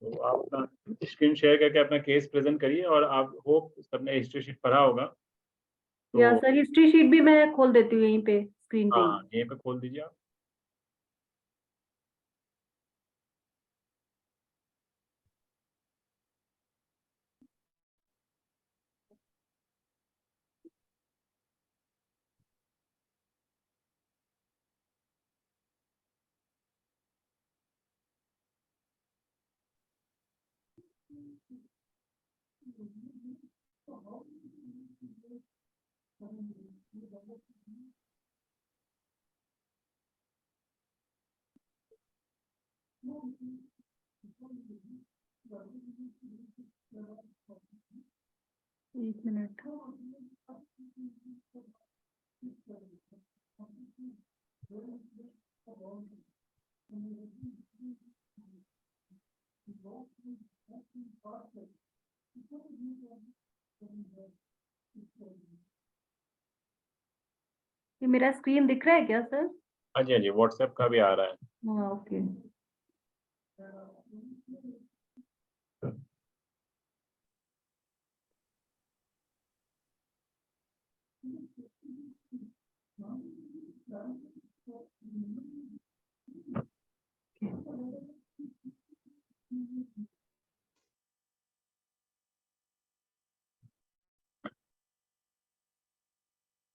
तो आप अपना स्क्रीन शेयर करके अपना केस प्रेजेंट करिए और आप होप सबने हिस्ट्री शीट पढ़ा होगा। या तो सर हिस्ट्री शीट भी मैं खोल देती हूँ यहीं पे स्क्रीन पे ही। हाँ, यहीं पे खोल दीजिए आप। एक मिनट। ये मेरा स्क्रीन दिख रहा है क्या सर? हाँ जी, हाँ जी, व्हाट्सएप का भी आ रहा है। हाँ ओके।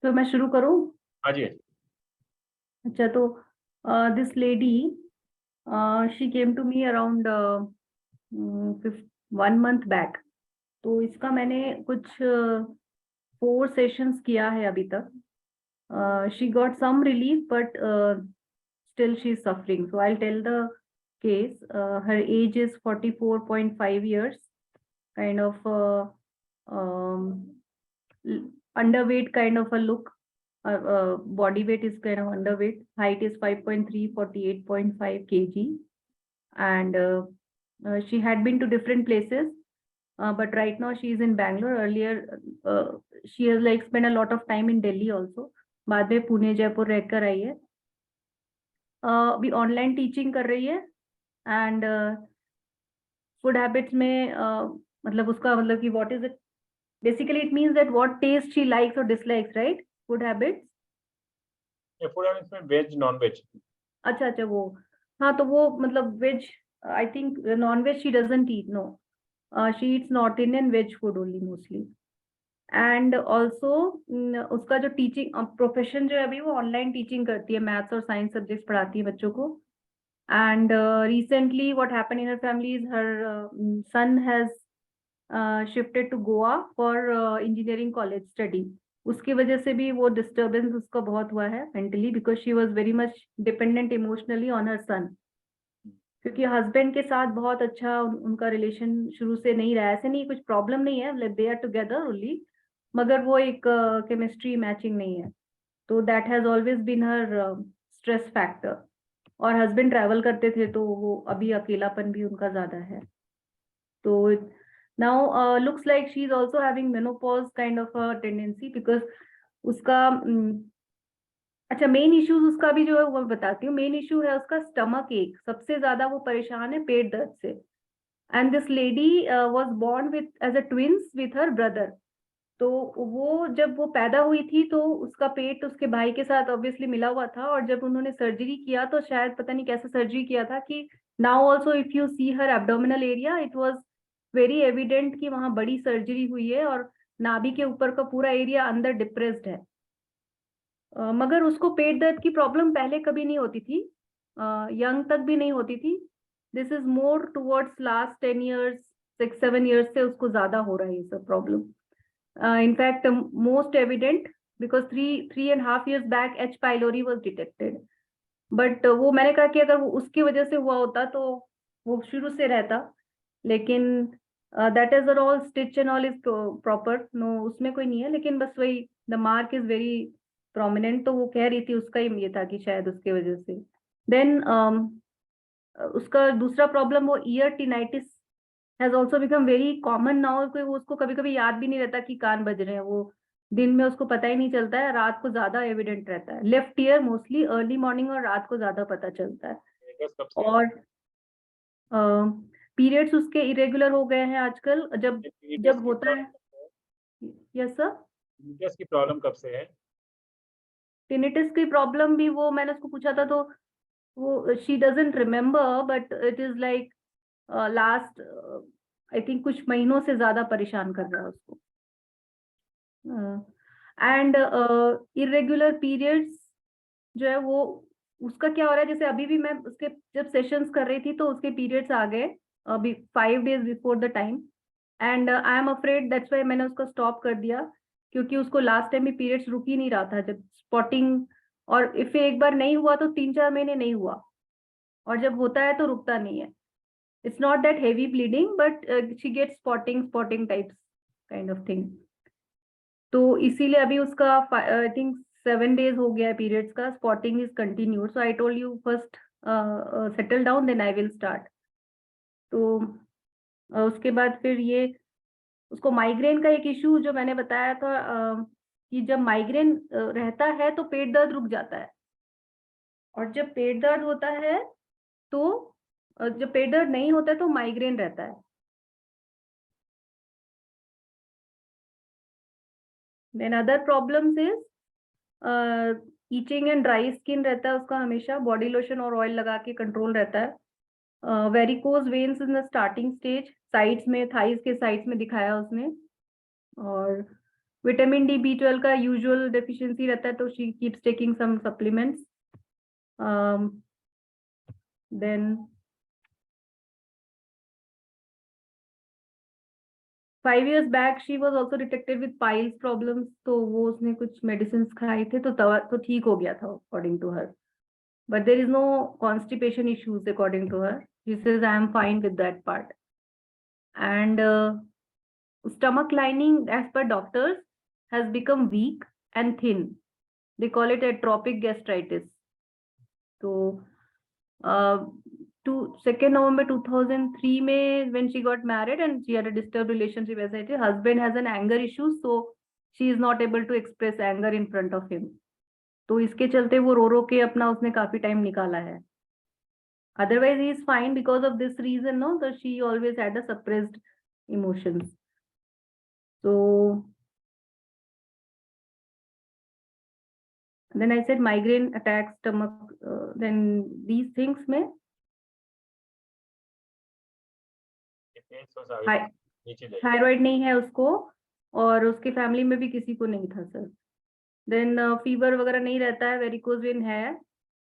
तो मैं शुरू करूँ? हाँ जी। अच्छा तो this lady she came to me around 1 month back. तो इसका मैंने कुछ 4 सेशंस किया है अभी तक। She got some relief but still she is suffering. So I'll tell the case. Her age is 44.5 years, kind of um, underweight kind of a look. Body weight is kind of underweight. Height is 5.3, 48.5 kg. And she had been to different places. But right now she is in Bangalore. Earlier, she has like spent a lot of time in Delhi also. बाद में पुणे जयपुर रहकर आई है। अभी online teaching कर रही है and food habits में मतलब उसका मतलब कि what is it, basically it means that what taste she likes और डिसलाइक्स, राइट? Food habits. ये फूड हैबिट्स में वेज नॉन वेज। अच्छा अच्छा वो, हाँ तो वो मतलब veg, I think non veg she doesn't eat, no she eats north Indian veg food only mostly. And also उसका जो टीचिंग प्रोफेशन जो है अभी वो ऑनलाइन टीचिंग करती है, मैथ्स और साइंस सब्जेक्ट्स पढ़ाती है बच्चों को। And recently what happened in her family is her son has shifted to Goa for engineering college study. उसकी वजह से भी वो डिस्टर्बेंस उसका बहुत हुआ है mentally, because she was very much dependent emotionally on her son. क्योंकि हस्बैंड के साथ बहुत अच्छा उनका रिलेशन शुरू से नहीं रहा, ऐसे नहीं कुछ प्रॉब्लम नहीं है, दे आर टुगेदर ओनली, मगर वो एक केमिस्ट्री मैचिंग नहीं है। तो that has always been her stress factor. और हस्बैंड ट्रैवल करते थे तो वो अभी अकेलापन भी उनका ज्यादा है। तो now looks like she is also having menopause kind of a tendency, because उसका अच्छा मेन इश्यूज उसका भी जो है वो बताती हूँ। मेन इशू है उसका स्टमक एक, सबसे ज्यादा वो परेशान है पेट दर्द से। And this lady was born with as a twins with her brother. तो वो जब वो पैदा हुई थी तो उसका पेट उसके भाई के साथ ऑब्वियसली मिला हुआ था, और जब उन्होंने सर्जरी किया तो शायद पता नहीं कैसे सर्जरी किया था कि now also if you see her abdominal area it was very evident कि वहां बड़ी सर्जरी हुई है और नाभि के ऊपर का पूरा एरिया अंदर डिप्रेस्ड है। मगर उसको पेट दर्द की प्रॉब्लम पहले कभी नहीं होती थी, यंग तक भी नहीं होती थी। This is more towards last 10 years, 6-7 years से उसको ज्यादा हो रहा है ये सब problem. In fact, most evident because 3.5 years back H. pylori was detected. But वो मैंने कहा कि अगर वो उसकी वजह से हुआ होता तो वो शुरू से रहता, लेकिन that is all stitch and all is proper, no उसमें कोई नहीं है, लेकिन बस वही the mark is very prominent। तो वो कह रही थी उसका ही ये था कि शायद उसके वजह से। Then उसका दूसरा प्रॉब्लम वो year टिनाइटिस has also become very common now। कोई उसको कभी कभी याद भी नहीं रहता कि कान बज रहे हैं, वो दिन में उसको पता ही नहीं चलता है, रात को ज्यादा एविडेंट रहता है। Left ear mostly early morning और रात को ज्यादा पता चलता है। Fingers कब से है? और पीरियड्स उसके इरेगुलर हो गए हैं आजकल, जब Tinnitus की होता है। प्रॉब्लम कब से है? Yes sir. Tinnitus की प्रॉब्लम कब से है? टिनिटिस की प्रॉब्लम भी वो मैंने उसको पूछा था, तो वो she doesn't remember, but it is like last I think कुछ महीनों से ज्यादा परेशान कर रहा है उसको। एंड इरेगुलर पीरियड्स जो है वो उसका क्या हो रहा है, जैसे अभी भी मैं उसके जब सेशंस कर रही थी तो उसके पीरियड्स आ गए अभी 5 days before the time, and I am afraid, that's why मैंने उसको स्टॉप कर दिया, क्योंकि उसको लास्ट टाइम भी पीरियड्स रुक ही नहीं रहा था जब स्पॉटिंग, और इफ एक बार नहीं हुआ तो 3-4 महीने नहीं हुआ, और जब होता है तो रुकता नहीं है। It's not that heavy bleeding, but she get spotting types kind of thing. तो इसीलिए अभी उसका आई थिंक 7 days हो गया है पीरियड्स का, spotting is continued, so I told you first settle down then I will start. तो उसके बाद फिर ये उसको माइग्रेन का एक इशू जो मैंने बताया था, कि जब माइग्रेन रहता है तो पेट दर्द रुक जाता है, और जब पेट दर्द होता है तो जब पेट दर्द नहीं होता है तो माइग्रेन रहता है। Then other problems is itching and dry skin रहता है उसका हमेशा, बॉडी लोशन और ऑयल लगा के कंट्रोल रहता है। Varicose veins in the starting stage, sides में, थाइज के साइड्स में दिखाया उसने, और विटामिन डी B12 का यूजुअल डेफिशिएंसी रहता है, तो she keeps taking some supplements. Then 5 years back she was also detected with piles problems, तो वो उसने कुछ मेडिसिन खाए थे तो दवा तो ठीक हो गया था according to her, but there is no constipation issues according to her. She says I am fine with that part. And stomach lining, as per doctors, has become weak and thin. They call it atrophic gastritis. So uh, 2nd November 2003 में when she got married and she had a disturbed relationship, as I said, husband has an anger issue, so she is not able to express anger in front of him. तो इसके चलते वो रो के अपना उसने काफी time निकाला है। Otherwise, he is fine because of this reason, no? So she always had a suppressed emotions. So then I said migraine, attacks, stomach, then these things में थायराइड नहीं है उसको, और उसके फैमिली में भी किसी को नहीं था सर। देन फीवर वगैरह नहीं रहता है, वेरिकोज वेन है,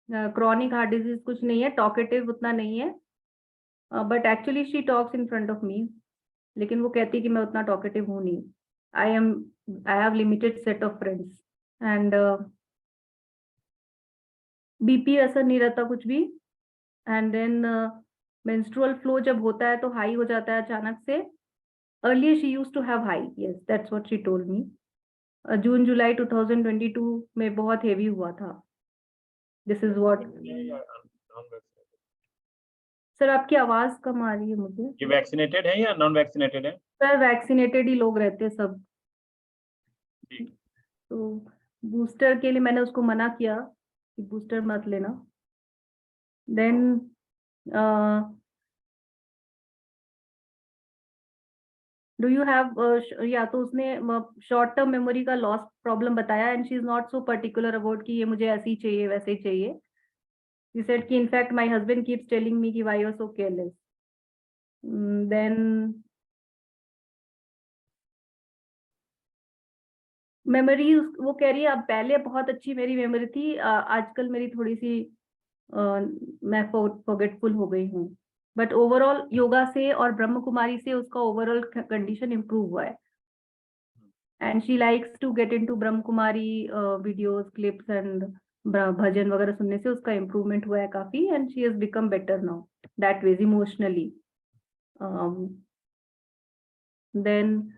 क्रॉनिक हार्ट डिजीज कुछ नहीं है, टॉकेटिव उतना नहीं है, but actually she talks in front of me, लेकिन वो कहती है कि मैं उतना टॉकेटिव हूँ नहीं, I have limited set of friends, and BP ऐसा नहीं रहता कुछ भी। एंड देन मेंस्ट्रुअल फ्लो जब होता है तो हाई हो जाता है अचानक से। Earlier she used to have high, yes that's what she told me. जून जुलाई 2022 में बहुत हेवी हुआ था। This is what. सर आपकी आवाज कम आ रही है मुझे। ये वैक्सीनेटेड है या नॉन वैक्सीनेटेड है? सर वैक्सीनेटेड ही लोग रहते हैं सब। तो बूस्टर के लिए मैंने उसको मना किया कि बूस्टर मत लेना। देन डू यू हैव, या तो उसने शॉर्ट टर्म मेमोरी का लॉस प्रॉब्लम बताया, and she is not so particular about कि ये मुझे ऐसे ही चाहिए वैसे ही चाहिए। She said कि in fact my husband keeps telling me कि why you're so careless. Then memory वो कह रही है अब पहले बहुत अच्छी मेरी मेमोरी थी, आजकल मेरी थोड़ी सी मैं फॉरगेटफुल हो गई हूँ, बट ओवरऑल योगा से और ब्रह्म कुमारी से उसका ओवरऑल कंडीशन इम्प्रूव हुआ है, and she likes to get into Brahma Kumari videos clips and भजन वगैरह सुनने से उसका इम्प्रूवमेंट हुआ है काफी, and she has become better now that veg emotionally. Then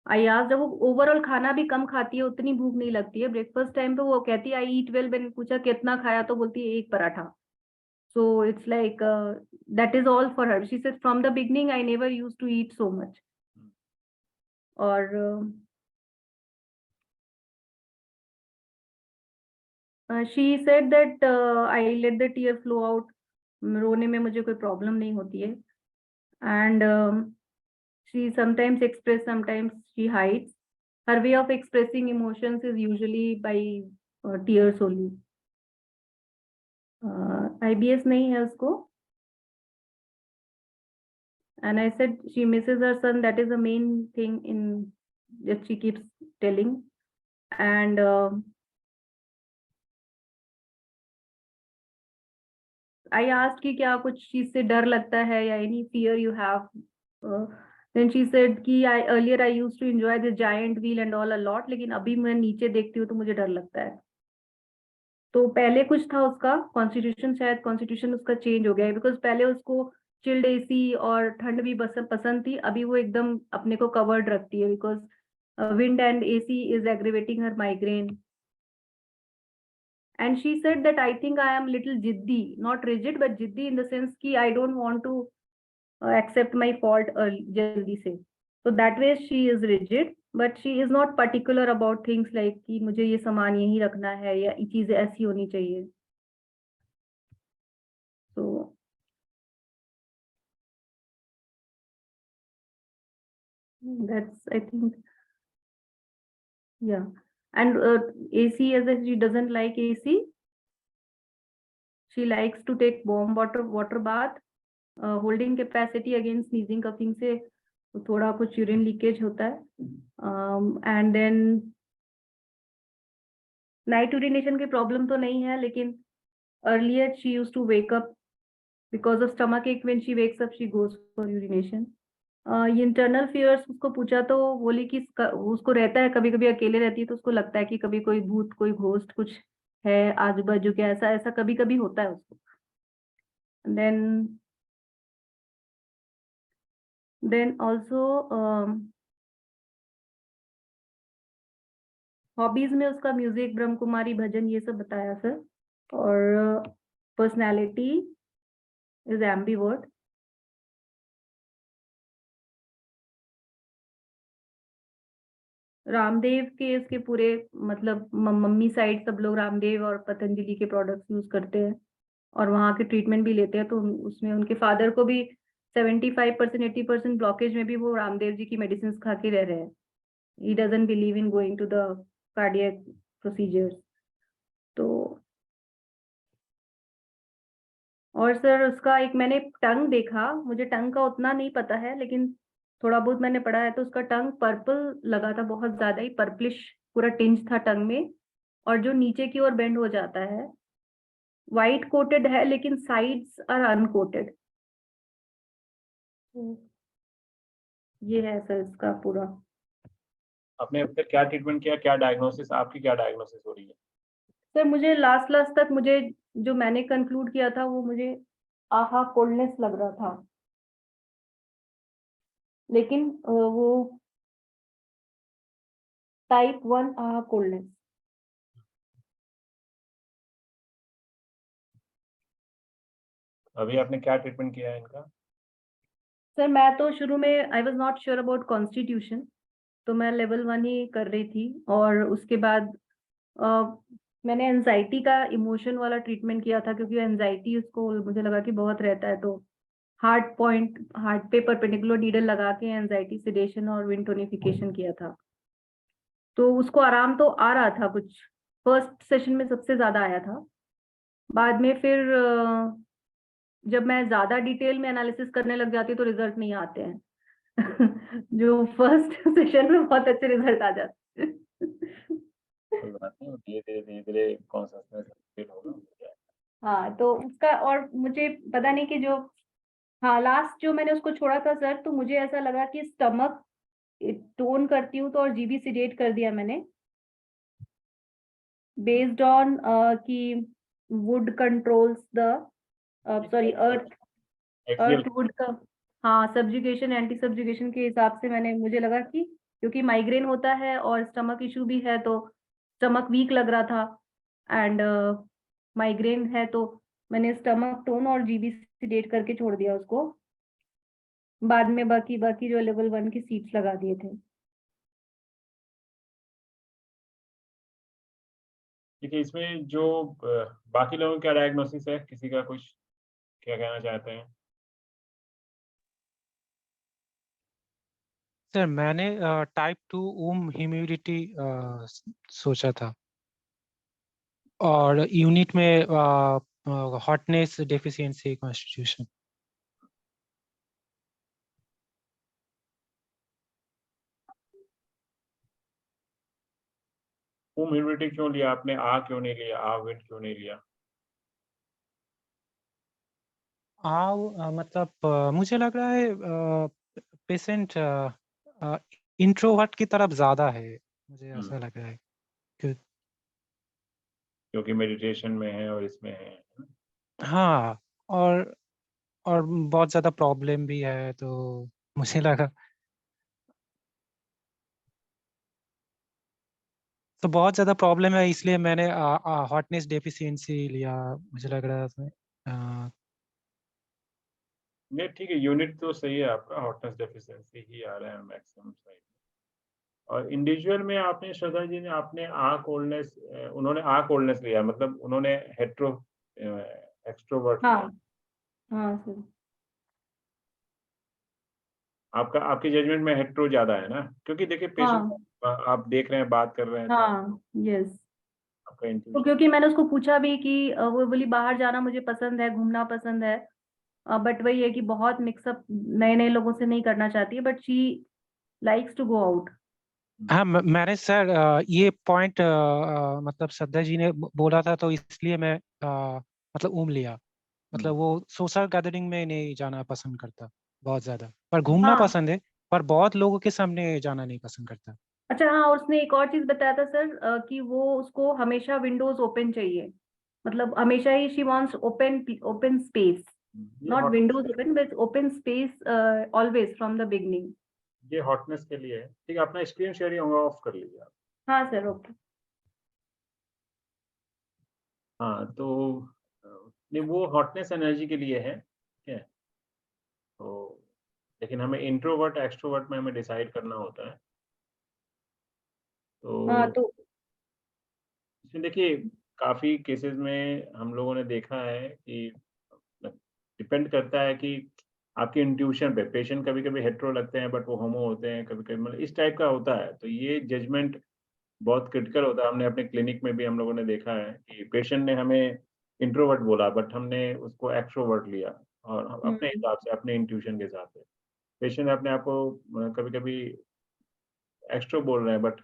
I आज जब वो ओवरऑल खाना भी कम खाती है, उतनी भूख नहीं लगती है। ब्रेकफास्ट टाइम पे वो कहती है आई ईट वेल, मैंने पूछा कितना खाया तो बोलती है 1 पराठा। So it's like that is all for her. She said from the beginning I never used to eat so much. और she said that I let the tear flow out रोने में मुझे कोई प्रॉब्लम नहीं होती है. And she sometimes express, sometimes she hides. Her way of expressing emotions is usually by tears only. IBS नहीं है उसको. And I said she misses her son. That is the main thing in that she keeps telling. And I asked कि क्या कुछ चीज से डर लगता है या any fear you have. Then she said कि earlier I used to enjoy the giant wheel and all a lot, लेकिन अभी मैं नीचे देखती हूँ तो मुझे डर लगता है. तो पहले कुछ था उसका कॉन्स्टिट्यूशन, शायद कॉन्स्टिट्यूशन उसका चेंज हो गया है, बिकॉज पहले उसको चिल्ड एसी और ठंड भी पसंद थी. अभी वो एकदम अपने को कवर्ड रखती है, because wind and AC is aggravating her migraine. And she said that I think I am little जिद्दी, नॉट रिजिड बट जिद्दी इन द सेंस कि I don't want to accept my fault जल्दी से. So that way she is rigid, but she is not particular about things like कि मुझे ये सामान यहीं रखना है या ये चीजें ऐसी होनी चाहिए. So that's I think, yeah. And AC, as she doesn't like AC. She likes to take warm water bath. Holding capacity against sneezing coughing से थोड़ा कुछ यूरिन लीकेज होता है. एंड देन नाइट यूरिनेशन की प्रॉब्लम तो नहीं है, लेकिन earlier she used to wake up because of stomach ache. When she wakes up she goes for urination. ये इंटरनल फियर्स उसको पूछा तो बोली कि उसको रहता है, कभी कभी अकेले रहती है तो उसको लगता है कि कभी कोई भूत कोई घोस्ट कुछ है आजू बाजू के, ऐसा ऐसा कभी कभी होता है उसको. देन ऑल्सो हॉबीज में उसका म्यूजिक, ब्रह्म कुमारी, भजन, ये सब बताया सर. और पर्सनालिटी इज एम्बीवर्ट. रामदेव के इसके पूरे मतलब मम्मी साइड सब लोग रामदेव और पतंजलि के प्रोडक्ट्स यूज करते हैं और वहाँ के ट्रीटमेंट भी लेते हैं. तो उसमें उनके फादर को भी 75% 80% ब्लॉकेज में भी वो रामदेव जी की मेडिसिन खा के रह रहे हैं. He doesn't believe in going to the cardiac procedures. तो और सर उसका एक मैंने टंग देखा, मुझे टंग का उतना नहीं पता है लेकिन थोड़ा बहुत मैंने पढ़ा है. तो उसका टंग पर्पल लगा था, बहुत ज्यादा ही पर्पलिश पूरा टिंज था टंग में, और जो नीचे की ओर बेंड हो जाता है वाइट कोटेड है लेकिन साइड्स आर अनकोटेड. ये है सर इसका पूरा. आपने अब तक क्या ट्रीटमेंट किया, क्या डायग्नोसिस, आपकी क्या डायग्नोसिस हो रही है? सर मुझे लास्ट तक मुझे जो मैंने कंक्लूड किया था वो मुझे आहा कोल्डनेस लग रहा था, लेकिन वो टाइप 1 आहा कोल्डनेस. अभी आपने क्या ट्रीटमेंट किया है इनका? सर मैं तो शुरू में I was not sure about constitution, तो मैं लेवल 1 ही कर रही थी. और उसके बाद मैंने एनजाइटी का इमोशन वाला ट्रीटमेंट किया था, क्योंकि एनजाइटी उसको मुझे लगा कि बहुत रहता है. तो हार्ट पे परपेंडिकुलर नीडल लगा के एनजाइटी सिडेशन और विंड टोनिफिकेशन किया था. तो उसको आराम तो आ रहा था, कुछ फर्स्ट सेशन में सबसे ज्यादा आया था. बाद में फिर जब मैं ज्यादा डिटेल में एनालिसिस करने लग जाती हूँ तो रिजल्ट नहीं आते हैं. जो फर्स्ट सेशन में बहुत अच्छे रिजल्ट आ जाते हैं. कोई बात नहीं, धीरे धीरे कॉन्शियसनेस फील होगा. हाँ तो उसका, और मुझे पता नहीं कि जो, हाँ लास्ट जो मैंने उसको छोड़ा था सर, तो मुझे ऐसा लगा कि स्टमक टोन करती हूँ तो, और जीबी सिडेट कर दिया मैंने बेस्ड ऑन कि would controls the sorry earth would का. हाँ सब्जुगेशन एंटी सब्जुगेशन के हिसाब से मैंने, मुझे लगा कि क्योंकि माइग्रेन होता है और स्टमक इशू भी है तो स्टमक वीक लग रहा था, एंड माइग्रेन है तो मैंने स्टमक टोन और जीबी सिडेट करके छोड़ दिया उसको. बाद में बाकी जो लेवल 1 की सीट्स लगा दिए थे. ठीक है, इसमें जो बाकी लोगों का डायग्नोसिस है, किसी का कुछ क्या कहना चाहते हैं? सर मैंने टाइप 2 ओम ह्यूमिडिटी सोचा था, और यूनिट में हॉटनेस डेफिशिएंसी कॉन्स्टिट्यूशन। ओम ह्यूमिडिटी क्यों लिया आपने? आ क्यों नहीं लिया? आ विंड क्यों नहीं लिया? मतलब मुझे लग रहा है पेशेंट इंट्रोवर्ट की तरफ ज्यादा है, मुझे ऐसा लग रहा है कि क्योंकि मेडिटेशन में है और इसमें है। हाँ, और बहुत ज्यादा प्रॉब्लम भी है, तो मुझे लगा, तो बहुत ज्यादा प्रॉब्लम है, इसलिए मैंने हॉटनेस डेफिशिएंसी लिया, मुझे लग रहा था। नहीं ठीक है, यूनिट तो सही है आपका, हॉटनेस डेफिशिएंसी ही आ रहा है मैक्सिमम साइड। और इंडिविजुअल में आपने, श्रद्धा जी ने, आपने आ कोल्डनेस, उन्होंने आ कोल्डनेस लिया, मतलब उन्होंने हेट्रो एक्सट्रोवर्ट हाँ लिया। हाँ सर। आपका, आपकी जजमेंट में हेट्रो ज्यादा है ना, क्योंकि देखिए पेशेंट हाँ आप देख रहे हैं, बात कर रहे हैं, तो हाँ यस। आपका तो इंट्यूशन। क्योंकि मैंने उसको पूछा भी कि वो बोली बाहर जाना मुझे पसंद है, घूमना पसंद है, बट वही है कि बहुत मिक्सअप नए नए लोगों से नहीं करना चाहती है, but she likes to go out. हाँ, मैंने सर ये पॉइंट मतलब श्रद्धा जी ने बोला था, तो इसलिए मैं मतलब ओम लिया। मतलब वो सोशल गैदरिंग में नहीं जाना पसंद करता बहुत ज्यादा, पर घूमना हाँ पसंद है, पर बहुत लोगों के सामने जाना नहीं पसंद करता। अच्छा, हाँ, और उसने एक और चीज बताया था सर, कि वो उसको हमेशा विंडोज ओपन चाहिए, मतलब हमेशा ही she wants open open space, ये not hot windows open but open space always from the beginning. ये हॉटनेस के लिए है। ठीक है, अपना स्क्रीन शेयरिंग ऑफ कर लीजिए आप। हाँ सर ओके। हाँ तो नहीं, वो हॉटनेस एनर्जी के लिए है, ठीक है। तो लेकिन हमें इंट्रोवर्ट एक्सट्रोवर्ट में हमें डिसाइड करना होता है। हाँ तो तो इसमें देखिए, काफ़ी केसेस में हम लोगों ने देखा है कि डिपेंड करता है कि आपके इंट्यूशन पे, पेशेंट कभी-कभी हेटेरो लगते हैं बट वो होमो होते हैं, कभी-कभी मतलब इस टाइप का होता है। तो ये जजमेंट बहुत क्रिटिकल होता है। हमने अपने क्लिनिक में भी हम लोगों ने देखा है कि पेशेंट ने हमें इंट्रोवर्ट बोला बट हमने उसको एक्सट्रोवर्ट लिया, और अपने हम्म हिसाब से, अपने इंट्यूशन के हिसाब से। पेशेंट अपने आप को कभी-कभी एक्स्ट्रो बोल रहे हैं बट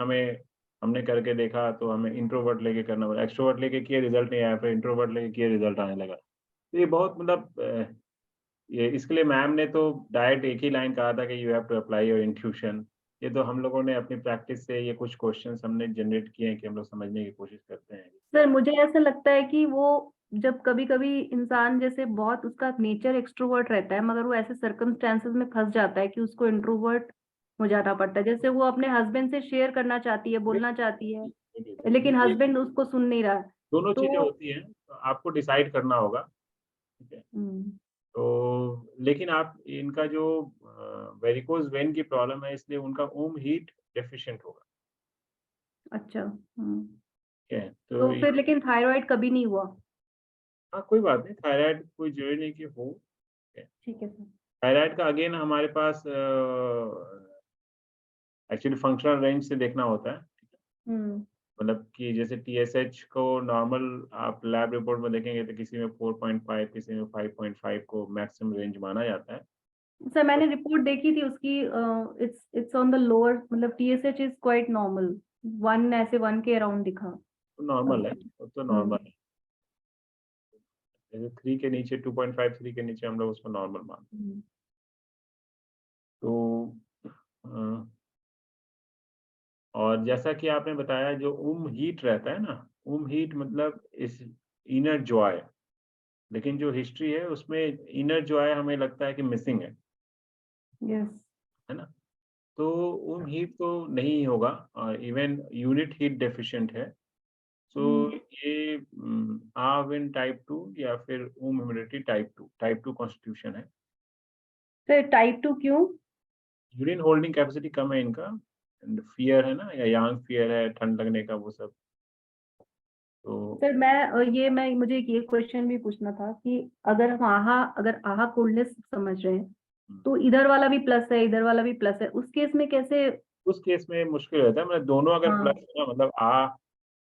हमने करके देखा तो हमें इंट्रोवर्ट लेके करना पड़ा। एक्सट्रोवर्ट लेके किए, रिजल्ट नहीं आया, फिर इंट्रोवर्ट लेके किए, रिजल्ट आने लगा। तो ये बहुत मतलब ये इसके लिए मैम ने तो डायरेक्ट एक ही लाइन कहा था कि you have to apply your intuition. ये तो हम लोगों ने अपनी प्रैक्टिस से ये कुछ क्वेश्चंस हमने जनरेट किए हैं कि हम लोग समझने की कोशिश करते हैं कि सर क्या। मुझे ऐसा लगता है कि वो जब कभी कभी इंसान जैसे बहुत उसका नेचर एक्सट्रोवर्ट रहता है, मगर वो ऐसे सर्कमस्टेंसेस में फंस जाता है कि उसको इंट्रोवर्ट हो जाना पड़ता है, जैसे वो अपने हस्बैंड से शेयर करना चाहती है, बोलना चाहती है, लेकिन देखिए, हस्बैंड उसको सुन नहीं रहा। दोनों चीजें तो होती हैं, तो आपको डिसाइड करना होगा, ठीक है। हम्म, तो लेकिन आप इनका जो वेरिकोज वेन की प्रॉब्लम है, इसलिए उनका ओम हीट डेफिशिएंट होगा, अच्छा। ठीक है। तो तो फिर लेकिन थायराइड कभी नहीं हुआ? हाँ, कोई बात नहीं, थायराइड कोई जरूरी नहीं कि हो। ठीक है सर। थायराइड का अगेन हमारे पास एक्चुअली फंक्शनल रेंज से देखना होता है। हम्म मतलब कि जैसे टीएसएच को नॉर्मल आप लैब रिपोर्ट में देखेंगे तो किसी में 4.5, किसी में 5.5 को मैक्सिमम रेंज माना जाता है। सर मैंने रिपोर्ट देखी थी उसकी, it's it's on the lower, मतलब टीएसएच इज क्वाइट नॉर्मल, 1 ऐसे 1 के अराउंड दिखा। तो नॉर्मल है, हम्म वो तो नॉर्मल है। जैसे 3 के नीचे, 2.5, 3 के नीचे हम लोग उसको नॉर्मल मानते हैं। हम्म। तो अ, और जैसा कि आपने बताया, जो हीट रहता है ना, हीट मतलब इस इनर जॉय, लेकिन जो हिस्ट्री है उसमें इनर जॉय हमें लगता है कि मिसिंग यस। है ना? तो हीट तो नहीं होगा, और इवन यूनिट हीट डेफिशिएंट है। सो ये आविन टाइप 2 या फिर ह्यूमिडिटी टाइप 2 कॉन्स्टिट्यूशन है। सर टाइप 2 क्यों? यूरिन होल्डिंग कैपेसिटी कम है इनका, एंड फियर है ना, या यांग फियर है, ठंड लगने का वो सब। तो सर मैं मुझे एक ये क्वेश्चन भी पूछना था कि अगर आहा कोल्डनेस समझ रहे हैं तो इधर वाला भी प्लस है, इधर वाला भी प्लस है, उस केस में कैसे? उस केस में मुश्किल रहता है, मतलब दोनों अगर हाँ। प्लस है ना, मतलब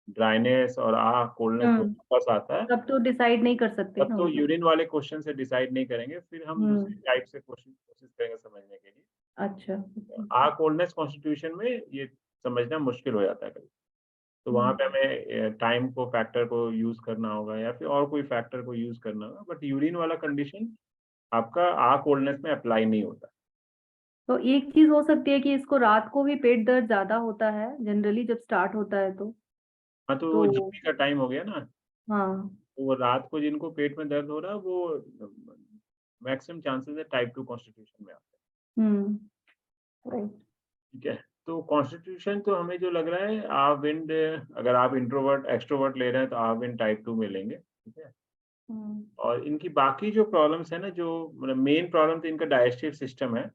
ड्राइनेस और कोल्डनेस हम्म। दोनों प्लस आता है, तब तो डिसाइड नहीं कर सकते तब ना तो हम लोग। यूरिन वाले क्वेश्चन से डिसाइड नहीं करेंगे, फिर हम दूसरी हम्म। टाइप से कोशिश करेंगे समझने के लिए। अच्छा। कोल्डनेस कॉन्स्टिट्यूशन में ये समझना मुश्किल हो जाता है कभी, तो वहाँ पे हम्म। हमें टाइम को फैक्टर को यूज करना होगा या फिर और कोई फैक्टर को यूज करना होगा, बट यूरिन वाला कंडीशन आपका कोल्डनेस में अप्लाई नहीं होता। तो एक चीज हो सकती है कि इसको रात को भी पेट दर्द ज्यादा होता है जनरली जब स्टार्ट होता है हाँ, तो वो तो जीपी का टाइम हो गया ना, हाँ। तो वो रात को जिनको पेट में दर्द हो रहा है वो मैक्सिमम चांसेस है टाइप 2 कॉन्स्टिट्यूशन में आते हम्म। राइट। हैं, ठीक है। तो कॉन्स्टिट्यूशन तो हमें जो लग रहा है विंड, अगर आप इंट्रोवर्ट एक्सट्रोवर्ट ले रहे हैं तो विंड टाइप 2 में लेंगे, ठीक है। हम्म। और इनकी बाकी जो प्रॉब्लम्स है ना, जो मतलब मेन प्रॉब्लम तो इनका डाइजेस्टिव सिस्टम है,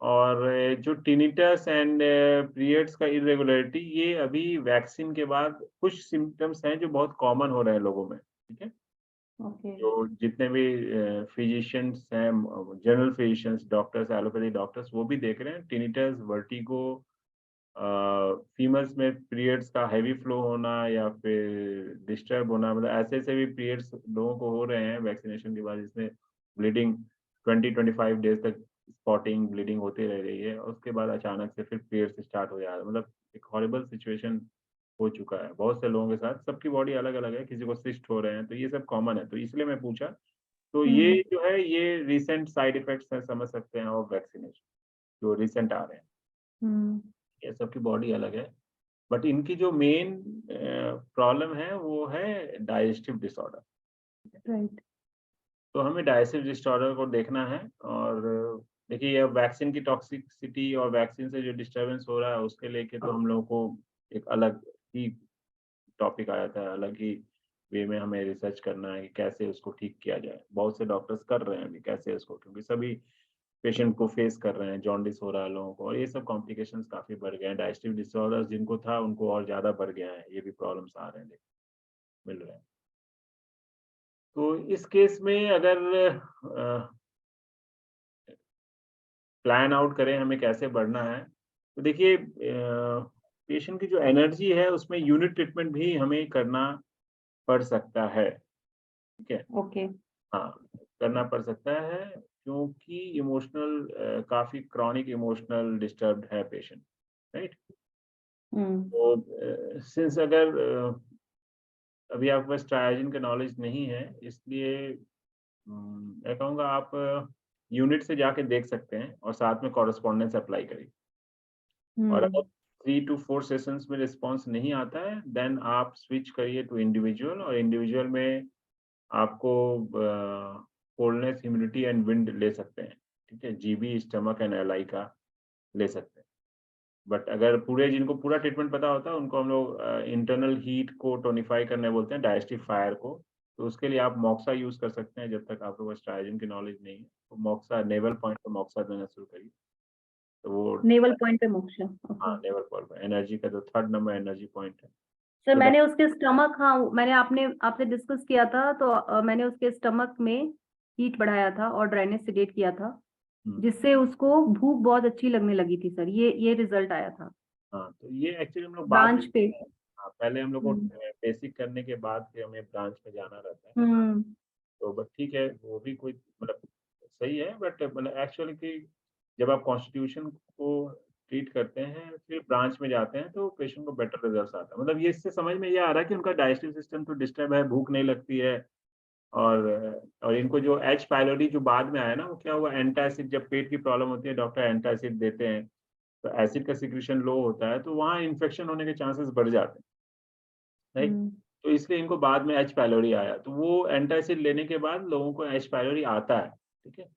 और जो टिनिटस एंड पीरियड्स का इरेगुलरिटी, ये अभी वैक्सीन के बाद कुछ सिम्पटम्स हैं जो बहुत कॉमन हो रहे हैं लोगों में, ठीक है। ओके। जो जितने भी फिजिशियंस हैं, general physicians, doctors, allopathy doctors, वो भी देख रहे हैं टिनिटस, वर्टिगो, फीमेल्स में पीरियड्स का हैवी फ्लो होना या फिर डिस्टर्ब होना, मतलब ऐसे ऐसे भी पीरियड्स लोगों को हो रहे हैं वैक्सीनेशन के बाद, जिसमें ब्लीडिंग 20-25 डेज तक स्पॉटिंग ब्लीडिंग होती रह रही है, और उसके बाद अचानक से फिर पीरियड्स स्टार्ट हो जा रहा है। मतलब एक हॉरिबल सिचुएशन हो चुका है बहुत से लोगों के साथ। सबकी बॉडी अलग अलग है, किसी को सिस्ट हो रहे हैं, तो ये सब कॉमन है, तो इसलिए मैं पूछा। तो ये हम्म। जो है ये रिसेंट साइड इफेक्ट्स हैं, समझ सकते हैं, और वैक्सीनेशन जो रिसेंट आ रहे हैं, हम्म। ये सबकी बॉडी अलग है। बट इनकी जो मेन प्रॉब्लम है वो है डाइजेस्टिव डिसऑर्डर। राइट। तो हमें डाइजेस्टिव डिसऑर्डर को देखना है, और देखिए ये वैक्सीन की टॉक्सिसिटी और वैक्सीन से जो डिस्टरबेंस हो रहा है उसके लेके तो हम लोगों को एक अलग ही टॉपिक आ जाता है, अलग ही वे में हमें रिसर्च करना है कि कैसे उसको ठीक किया जाए। बहुत से डॉक्टर्स कर रहे हैं अभी कैसे उसको, क्योंकि सभी पेशेंट को फेस कर रहे हैं, जॉन्डिस हो रहा है लोगों को, और ये सब कॉम्प्लिकेशंस काफ़ी बढ़ गए हैं। डाइजेस्टिव डिसऑर्डर्स जिनको था उनको और ज़्यादा बढ़ गया है, ये भी प्रॉब्लम्स आ रहे हैं, मिल रहे हैं। तो इस केस में अगर प्लान आउट करें हमें कैसे बढ़ना है, तो देखिए पेशेंट की जो एनर्जी है उसमें यूनिट ट्रीटमेंट भी हमें करना पड़ सकता है, ठीक है। ओके। हाँ, करना पड़ सकता है, क्योंकि इमोशनल काफ़ी क्रॉनिक इमोशनल डिस्टर्ब्ड है पेशेंट, राइट। हम्म। तो सिंस अगर अभी आपके पास ट्राइजीन का नॉलेज नहीं है, इसलिए मैं कहूँगा आप यूनिट से जाके देख सकते हैं और साथ में कॉरेस्पॉन्डेंस अप्लाई करिए। और अगर हम्म। 3 to 4 सेशंस में रिस्पॉन्स नहीं आता है, देन आप स्विच करिए टू इंडिविजुअल, और इंडिविजुअल में आपको कोल्डनेस, ह्यूमिडिटी एंड विंड ले सकते हैं, ठीक है। जीबी, स्टमक एंड एलआई का ले सकते हैं। बट अगर जिनको पूरा ट्रीटमेंट पता होता है उनको हम लोग इंटरनल हीट को टोनिफाई करने बोलते हैं, डाइजेस्टिव फायर को। तो उसके लिए आप मॉक्सा यूज़ कर सकते हैं, जब तक आपके पास ट्राइजीन की नॉलेज नहीं है। तो मॉक्सा नेवल पॉइंट पे मॉक्सा देना शुरू करिए, तो वो नेवल पॉइंट पे मोक्ष। हाँ, ओके। नेवल पॉइंट पे एनर्जी का जो 3rd नंबर एनर्जी पॉइंट है। सर तो मैंने उसके स्टमक, हाँ मैंने आपने आपसे डिस्कस किया था तो मैंने उसके स्टमक में हीट बढ़ाया था और ड्राइनेस सिडेट किया था हुँ, जिससे उसको भूख बहुत अच्छी लगने लगी थी सर, ये रिजल्ट आया था हाँ, तो ये एक्चुअली हम लोग बाद में, ब्रांच पे। हाँ, पहले हम लोग को हम्म। बेसिक करने के बाद फिर हमें ब्रांच में जाना रहता है। हम्म। तो बट ठीक है, वो भी कोई मतलब सही है, बट मतलब एक्चुअली कि जब आप कॉन्स्टिट्यूशन को ट्रीट करते हैं, फिर ब्रांच में जाते हैं, तो पेशेंट को बेटर रिजल्ट्स आता है। मतलब ये इससे समझ में ये आ रहा है कि उनका डाइजेस्टिव सिस्टम तो डिस्टर्ब है, भूख नहीं लगती है, और इनको जो एच पाइलोरी जो बाद में आया ना, वो क्या हुआ, एंटासिड, जब पेट की प्रॉब्लम होती है डॉक्टर एंटासिड देते हैं, तो एसिड का सिक्रीशन लो होता है, तो वहाँ इन्फेक्शन होने के चांसेस बढ़ जाते हैं, राइट। हम्म। तो इसलिए इनको बाद में एच पाइलोरी आया, तो वो एंटासिड लेने के बाद लोगों को एच पाइलोरी आता है, ठीक है।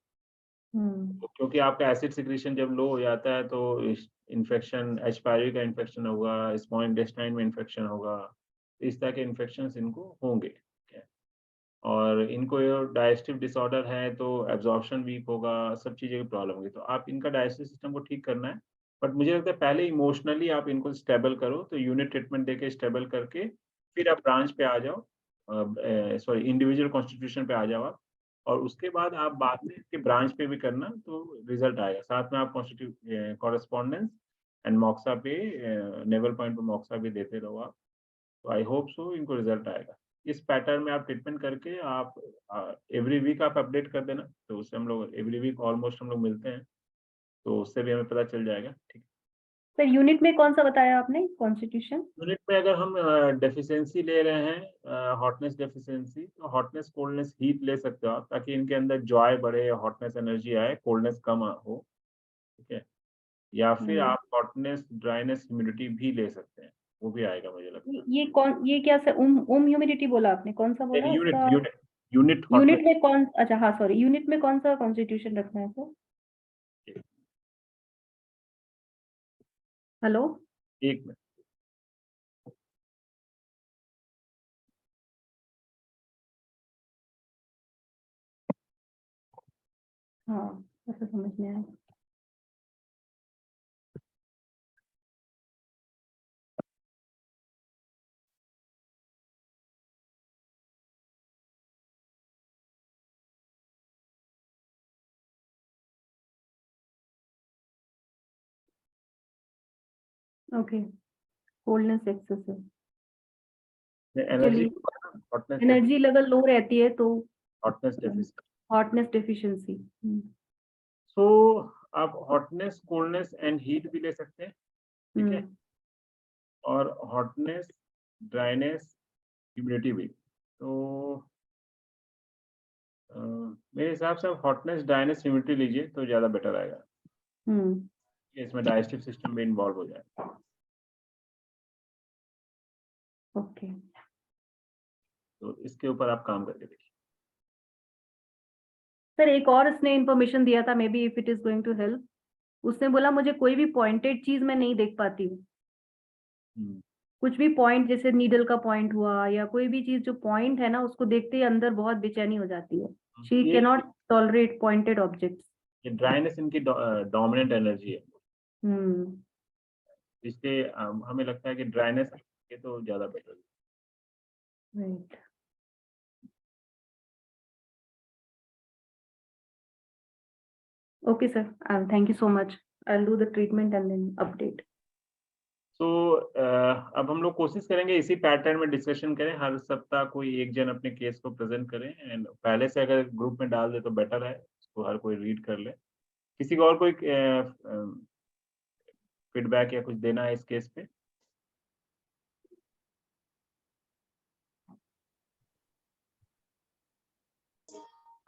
हम्म। तो क्योंकि आपका एसिड सिक्रीशन जब लो हो जाता है, तो इन्फेक्शन, एच पाइलोरी का इन्फेक्शन होगा, स्मॉल इंटेस्टाइन में इन्फेक्शन होगा, इस तरह के इन्फेक्शंस इनको होंगे, ठीक है। और इनको डाइजेस्टिव डिसऑर्डर है, तो एब्जॉर्प्शन वीक होगा, सब चीज़ें की प्रॉब्लम होगी। तो आप इनका डाइजेस्टिव सिस्टम को ठीक करना है। बट मुझे लगता है पहले इमोशनली आप इनको स्टेबल करो, तो यूनिट ट्रीटमेंट देके स्टेबल करके फिर आप ब्रांच पे आ जाओ, सॉरी इंडिविजुअल कॉन्स्टिट्यूशन पे आ जाओ आप, और उसके बाद आप बाद में इसके ब्रांच पे भी करना तो रिजल्ट आएगा। साथ में आप कॉरेस्पॉन्डेंस एंड मॉक्सा पे, नेवल पॉइंट पे मॉक्सा भी देते रहो आप। तो आई होप सो इनको रिजल्ट आएगा। इस पैटर्न में आप ट्रीटमेंट करके आप एवरी वीक आप अपडेट कर देना, तो उससे हम लोग एवरी वीक ऑलमोस्ट हम लोग मिलते हैं, तो उससे भी हमें पता चल जाएगा। ठीक है। सर यूनिट में कौन सा बताया आपने कॉन्स्टिट्यूशन? यूनिट में अगर हम डेफिशिएंसी ले रहे हैं, हॉटनेस डेफिशिएंसी, तो हॉटनेस कोल्डनेस हीट ले सकते हो आप, ताकि इनके अंदर जॉय बढ़े, हॉटनेस एनर्जी आए, कोल्डनेस कम हो। ठीक है। या फिर आप हॉटनेस ड्राइनेस ह्यूमिडिटी भी ले सकते हैं, वो भी आएगा मुझे लगता है। ये क्या सर ह्यूमिडिटी बोला आपने, कौन सा बोला यूनिट उसका? Unit unit unit hotness. में कौन, अच्छा हाँ सॉरी, यूनिट में कौन सा कॉन्स्टिट्यूशन रखना है सर? हेलो। एक मिनट। हाँ ऐसा समझ में आया। ओके, कोल्डनेस एक्सेसिव, एनर्जी, चलिए हॉटनेस एनर्जी लेवल लो रहती है तो hotness deficiency. Hotness deficiency. So आप हॉटनेस कोल्डनेस एंड हीट भी ले सकते हैं। ठीक है। और हॉटनेस ड्राइनेस ह्यूमिडिटी भी। तो मेरे हिसाब से आप हॉटनेस ड्राइनेस ह्यूमिडिटी लीजिए तो ज़्यादा बेटर आएगा। इसमें डाइजेस्टिव सिस्टम भी इन्वॉल्व हो जाए। ओके तो इसके ऊपर आप काम करके देखिए। सर, एक और इसने इंफॉर्मेशन दिया था, maybe if it is going to help. उसने बोला मुझे कोई भी पॉइंटेड चीज मैं नहीं देख पाती हूँ। कुछ भी पॉइंट, जैसे नीडल का पॉइंट हुआ या कोई भी चीज जो पॉइंट है ना, उसको देखते ही अंदर बहुत बेचैनी हो जाती है। शी ये can not tolerate pointed objects. ये ड्राइनेस इनकी डोमिनेंट एनर्जी है, इसलिए हमें लगता है कि ड्राइनेस के तो ज़्यादा बेटर है। Right. Okay, sir. Thank you so much. I'll do the treatment and then update. तो अब हम लोग कोशिश करेंगे इसी पैटर्न में डिस्कशन करें, हर सप्ताह कोई एक जन अपने केस को प्रेजेंट करें, एंड पहले से अगर ग्रुप में डाल दे तो बेटर है, उसको हर कोई रीड कर ले। किसी को और कोई फीडबैक या कुछ देना है इस केस पे?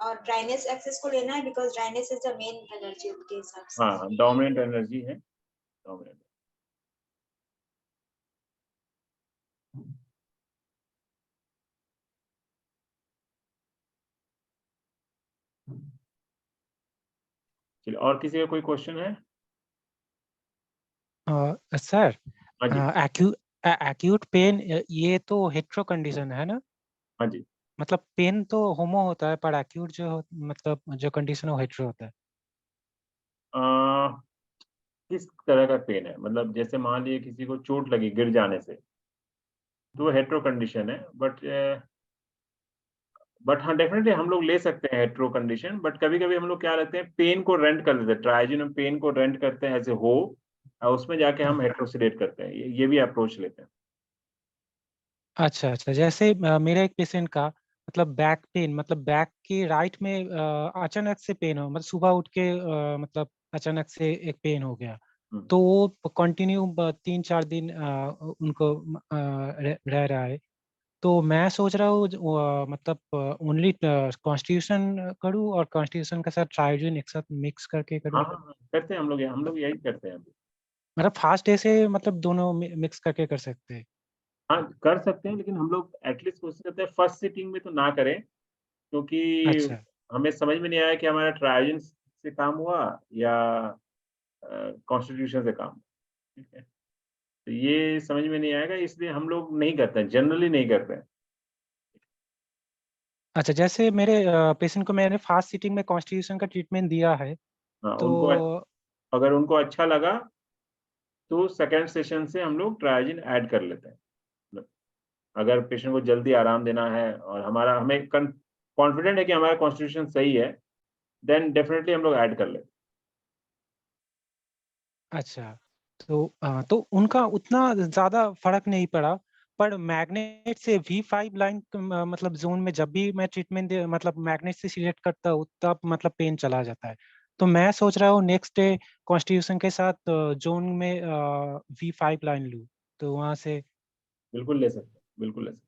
और ड्राइनेस एक्सेस को लेना है, because dryness is the main energy उनके हिसाब से। हाँ, डोमिनेंट एनर्जी है, डोमिनेंट। चलिए, और किसी का कोई क्वेश्चन है? सर, हाँ जी। एक्यूट पेन ये तो हेट्रो कंडीशन है ना? हाँ जी। मतलब पेन तो होमो होता है, पर एक्यूट मतलब जो कंडीशन है वो हेट्रो होता है। किस तरह का पेन है? मतलब जैसे मान लीजिए किसी को चोट लगी गिर जाने से, तो वो हेट्रो कंडीशन है, बट हाँ डेफिनेटली हम लोग ले सकते हैं हेट्रो कंडीशन। बट कभी कभी हम लोग क्या रहते हैं, पेन को रेंट कर लेते हैं, ट्राइजिन में पेन को रेंट करते हैं एज ए हो, और उसमें जाके हम हेट्रोसिडेट करते हैं, ये भी अप्रोच लेते हैं। अच्छा अच्छा, जैसे मेरा एक पेशेंट का मतलब बैक पेन, मतलब बैक के राइट में अचानक से पेन हो, मतलब सुबह उठ के मतलब अचानक से एक पेन हो गया, तो वो कंटिन्यू 3-4 दिन उनको रह रहा है। तो मैं सोच रहा हूँ मतलब ओनली कॉन्स्टिट्यूशन करूँ और कॉन्स्टिट्यूशन के साथ ट्राइजिन एक साथ मिक्स करके करूँ। हाँ हाँ हाँ, करते हैं हम लोग यही करते हैं। मतलब फास्ट डे से मतलब दोनों मिक्स करके कर सकते हैं। हाँ कर सकते हैं, लेकिन हम लोग एटलीस्ट कोशिश करते हैं फर्स्ट सिटिंग में तो ना करें, क्योंकि अच्छा हमें समझ में नहीं आया कि हमारा ट्राइजिन से काम हुआ या कॉन्स्टिट्यूशन से काम। ठीक है। तो ये समझ में नहीं आएगा, इसलिए हम लोग नहीं करते हैं, जनरली नहीं करते हैं। अच्छा, जैसे मेरे पेशेंट को मैंने फास्ट सिटिंग में कॉन्स्टिट्यूशन का ट्रीटमेंट दिया है, हाँ, तो अगर उनको अच्छा लगा तो सेकंड सेशन से हम लोग ट्राइजिन ऐड कर लेते हैं। अगर पेशेंट को जल्दी आराम देना है और हमें कॉन्फिडेंट है कि हमारा कॉन्स्टिट्यूशन सही है, देन डेफिनेटली हम लोग ऐड कर लेते। अच्छा, तो उनका उतना ज़्यादा फ़र्क नहीं पड़ा, पर मैग्नेट से V5 लाइन मतलब ज़ोन में जब भी मैं ट्रीटमेंट मतलब मैग्नेट से सिलेक्ट करता हूँ, तब मतलब पेन चला जाता है। तो मैं सोच रहा हूँ नेक्स्ट डे कॉन्स्टिट्यूशन के साथ ज़ोन में V5 लाइन लूँ, तो वहाँ से बिल्कुल ले सकते हैं, बिल्कुल ले सकते हैं।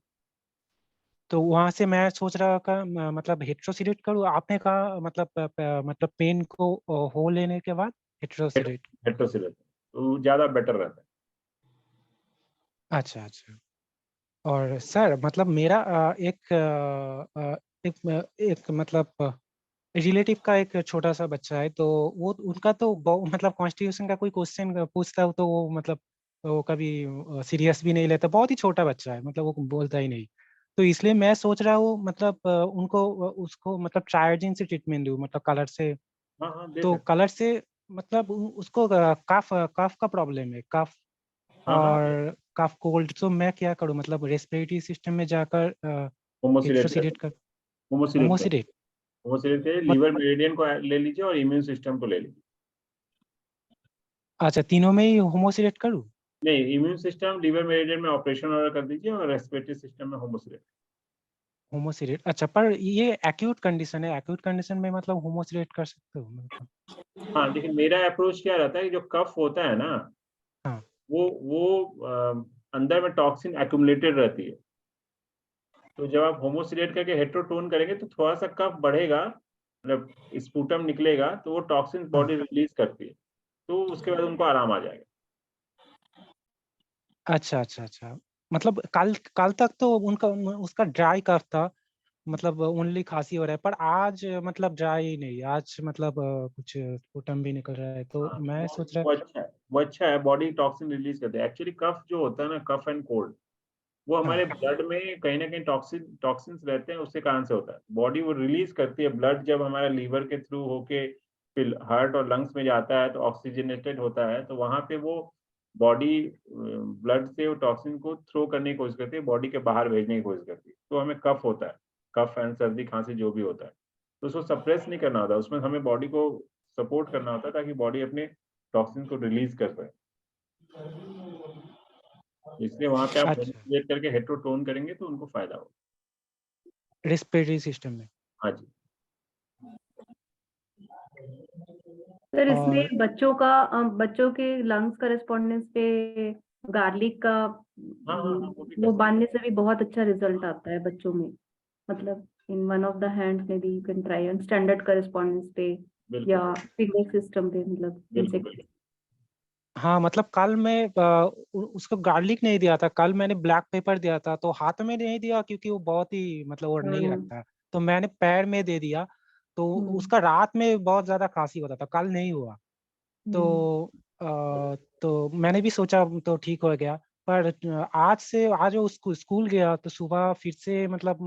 तो वहाँ से मैं सोच रहा का मतलब हेटेरोसिलेट करूँ। आपने कहा मतलब पेन को हो लेने के बाद हेटेरोसिलेट। हेटेरोसिलेट तो ज़्यादा बेटर रहता है। अच्छा, अच्छा। और सर मतलब मेरा एक मतलब रिलेटिव का एक छोटा सा बच्चा है, तो वो उनका तो मतलब कॉन्स्टिट्यूशन का कोई क्वेश्चन पूछता हो तो वो मतलब वो कभी सीरियस भी नहीं लेता। बहुत ही छोटा बच्चा है, मतलब वो बोलता ही नहीं। तो इसलिए मैं सोच रहा हूँ मतलब उनको उसको मतलब ट्रायोजिन से ट्रीटमेंट दूँ, मतलब कलर से। हाँ, हाँ, दे तो सकते कलर से मतलब उसको कफ कफ का प्रॉब्लम है, कफ हैं। हाँ, हाँ, और कफ कोल्ड। तो मैं क्या करूं, मतलब रेस्पिरेटरी सिस्टम में जाकर होमोसिलेट ले हेटेरोसिलेट सकते कर हैं, होमोसिलेट करें। होमोसिलेट। होमोसिलेट के मत लीवर मेरिडियन को ले लीजिए और इम्यून सिस्टम को ले लीजिए। अच्छा, तीनों में ही होमोसिलेट करूं। नहीं, इम्यून सिस्टम लीवर मेरिडियन में ऑपरेशन ऑर्डर कर दीजिए और रेस्पिरेटरी सिस्टम में होमोसिलेट। होमोसिलेट, अच्छा। पर ये एक्यूट कंडीशन है, एक्यूट कंडीशन में मतलब होमोसिलेट कर सकते हो मतलब। हाँ, देखिए मेरा अप्रोच क्या रहता है कि जो कफ होता है ना, हाँ, वो अंदर में टॉक्सिन एक्युमुलेटेड रहती है। तो जब आप होमोसिलेट करके हेटेरोटोन करेंगे तो थोड़ा-सा कफ बढ़ेगा, मतलब स्पूटम निकलेगा, तो वो टॉक्सिन्स हाँ। बॉडी रिलीज़ करती है। तो उसके बाद उनको आराम आ जाएगा। अच्छा, अच्छा, अच्छा। मतलब कल कल तक तो उनका उसका ड्राई कफ था, मतलब ओनली खांसी हो रहा है। पर आज मतलब ड्राई नहीं, आज मतलब कुछ स्पुटम भी निकल रहा है, तो हाँ, मैं सोच रहा। वो अच्छा है, बॉडी टॉक्सिन रिलीज़ करती है। एक्चुअली कफ जो होता है ना, कफ एंड कोल्ड, वो हमारे हाँ, ब्लड में कहीं न कहीं टॉक्सिन्स रहते हैं, उसके कारण से होता है। बॉडी वो रिलीज़ करती है, ब्लड जब हमारा लीवर के थ्रू होके फिर हार्ट और लंग्स में जाता है, तो ऑक्सीजनेटेड होता है, तो वहाँ पे वो बॉडी ब्लड से वो टॉक्सिन को थ्रो करने की कोशिश करती है, बॉडी के बाहर भेजने की कोशिश करती है। तो हमें कफ होता है, कफ एंड सर्दी, खाँसी जो भी होता है। तो उसको सप्रेस नहीं करना होता, उसमें हमें बॉडी को सपोर्ट करना होता है ताकि बॉडी अपने टॉक्सिन को रिलीज़ कर पाए। इसलिए वहाँ पे आप अच्छा। होमोस्टेट करके हेटेरोटोन करेंगे तो उनको फ़ायदा होगा। रेस्पिरेटरी सिस्टम में। हाँ जी। सर इसमें और बच्चों के लंग्स करेस्पॉन्डेंस पे गार्लिक का हाँ, हाँ, हाँ, वो भी कर वो सकते बांधने से भी बहुत अच्छा रिजल्ट आता है बच्चों में। मतलब in one of the hands में भी you can try on standard correspondence पे हैं। बिल्कुल, या फिंगर सिस्टम पे, मतलब बिल्कुल, इंसेक्ट। बिल्कुल। हाँ, मतलब कल मैं उसको गार्लिक नहीं दिया था, कल मैंने ब्लैक पेपर दिया था। तो हाथ में नहीं दिया क्योंकि वो बहुत ही मतलब वो नहीं हाँ। रखता। तो मैंने पैर में दे दिया, तो हम्म। उसका रात में बहुत ज्यादा खांसी होता था, कल नहीं हुआ। हम्म। तो तो मैंने भी सोचा तो ठीक हो गया। पर आज वो स्कूल गया तो सुबह फिर से मतलब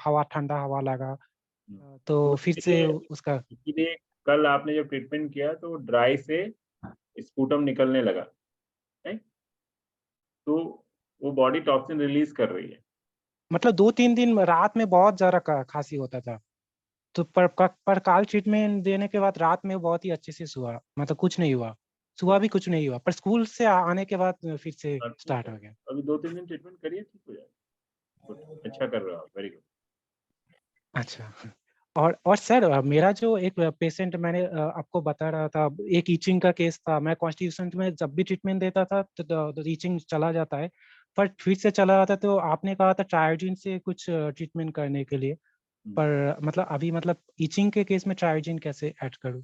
हवा, ठंडा हवा लगा। हुँ। तो तो फिर से उसका। इसीलिए कल आपने जब ट्रीटमेंट किया तो ड्राई से स्पूटम निकलने लगा, राइट? तो वो बॉडी टॉक्सिन रिलीज़ कर रही है। मतलब 2-3 दिन रात में बहुत ज्यादा खांसी होता था। तो पर काल ट्रीटमेंट देने के बाद रात में बहुत ही अच्छे से सोआ, मतलब कुछ नहीं हुआ। सुबह भी कुछ नहीं हुआ, पर स्कूल से आने के बाद फिर से हाँ, ठीक स्टार्ट है। हो गया। अभी 2-3 दिन ट्रीटमेंट करिए, ठीक हो जाएगा। गुड, अच्छा कर रहे हो आप, वेरी गुड। अच्छा। और सर मेरा जो एक पेशेंट मैंने आपको बता रहा था, एक ईचिंग का केस था। मैं कॉन्स्टिट्यूशन में जब भी ट्रीटमेंट देता था तो ईचिंग चला जाता है, पर फिर से चला जाता है। तो आपने कहा था ट्रायोजिन से कुछ ट्रीटमेंट करने के लिए। हुँ। पर मतलब अभी मतलब ईचिंग के केस में ट्रायोजिन कैसे ऐड करूँ।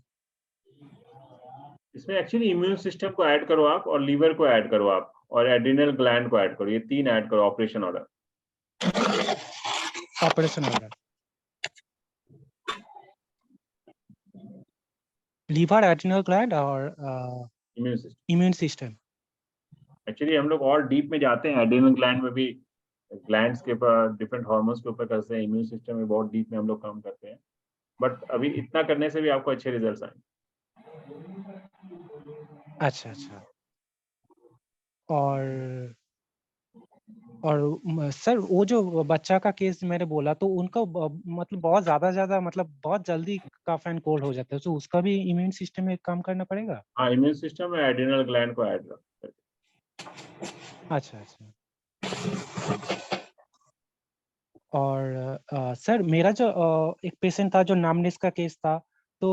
इसमें एक्चुअली इम्यून सिस्टम को ऐड करो आप और लीवर को ऐड करो आप और एड्रिनल ग्लैंड को ऐड करो, ये 3 ऐड करो operation order. Operation order, liver, adrenal gland और immune system. Immune system. Actually हम लोग और डीप में जाते हैं, एड्रिनल ग्लैंड में भी ग्लैंड्स के ऊपर डिफरेंट हार्मोन्स के ऊपर करते हैं, इम्यून सिस्टम में बहुत डीप में हम लोग काम करते हैं। बट अभी इतना करने से भी आपको अच्छे रिजल्ट्स आएँगे। अच्छा, अच्छा। और और सर वो जो बच्चा का केस मैंने बोला तो उनका मतलब बहुत ज्यादा मतलब बहुत जल्दी कफ एंड कोल्ड हो जाता है, तो उसका भी इम्यून सिस्टम में काम करना पड़ेगा। हाँ, इम्यून सिस्टम में एड्रिनल ग्लैंड को ऐड रख। अच्छा अच्छा। और सर मेरा जो एक पेशेंट था जो नामनेस का केस था, तो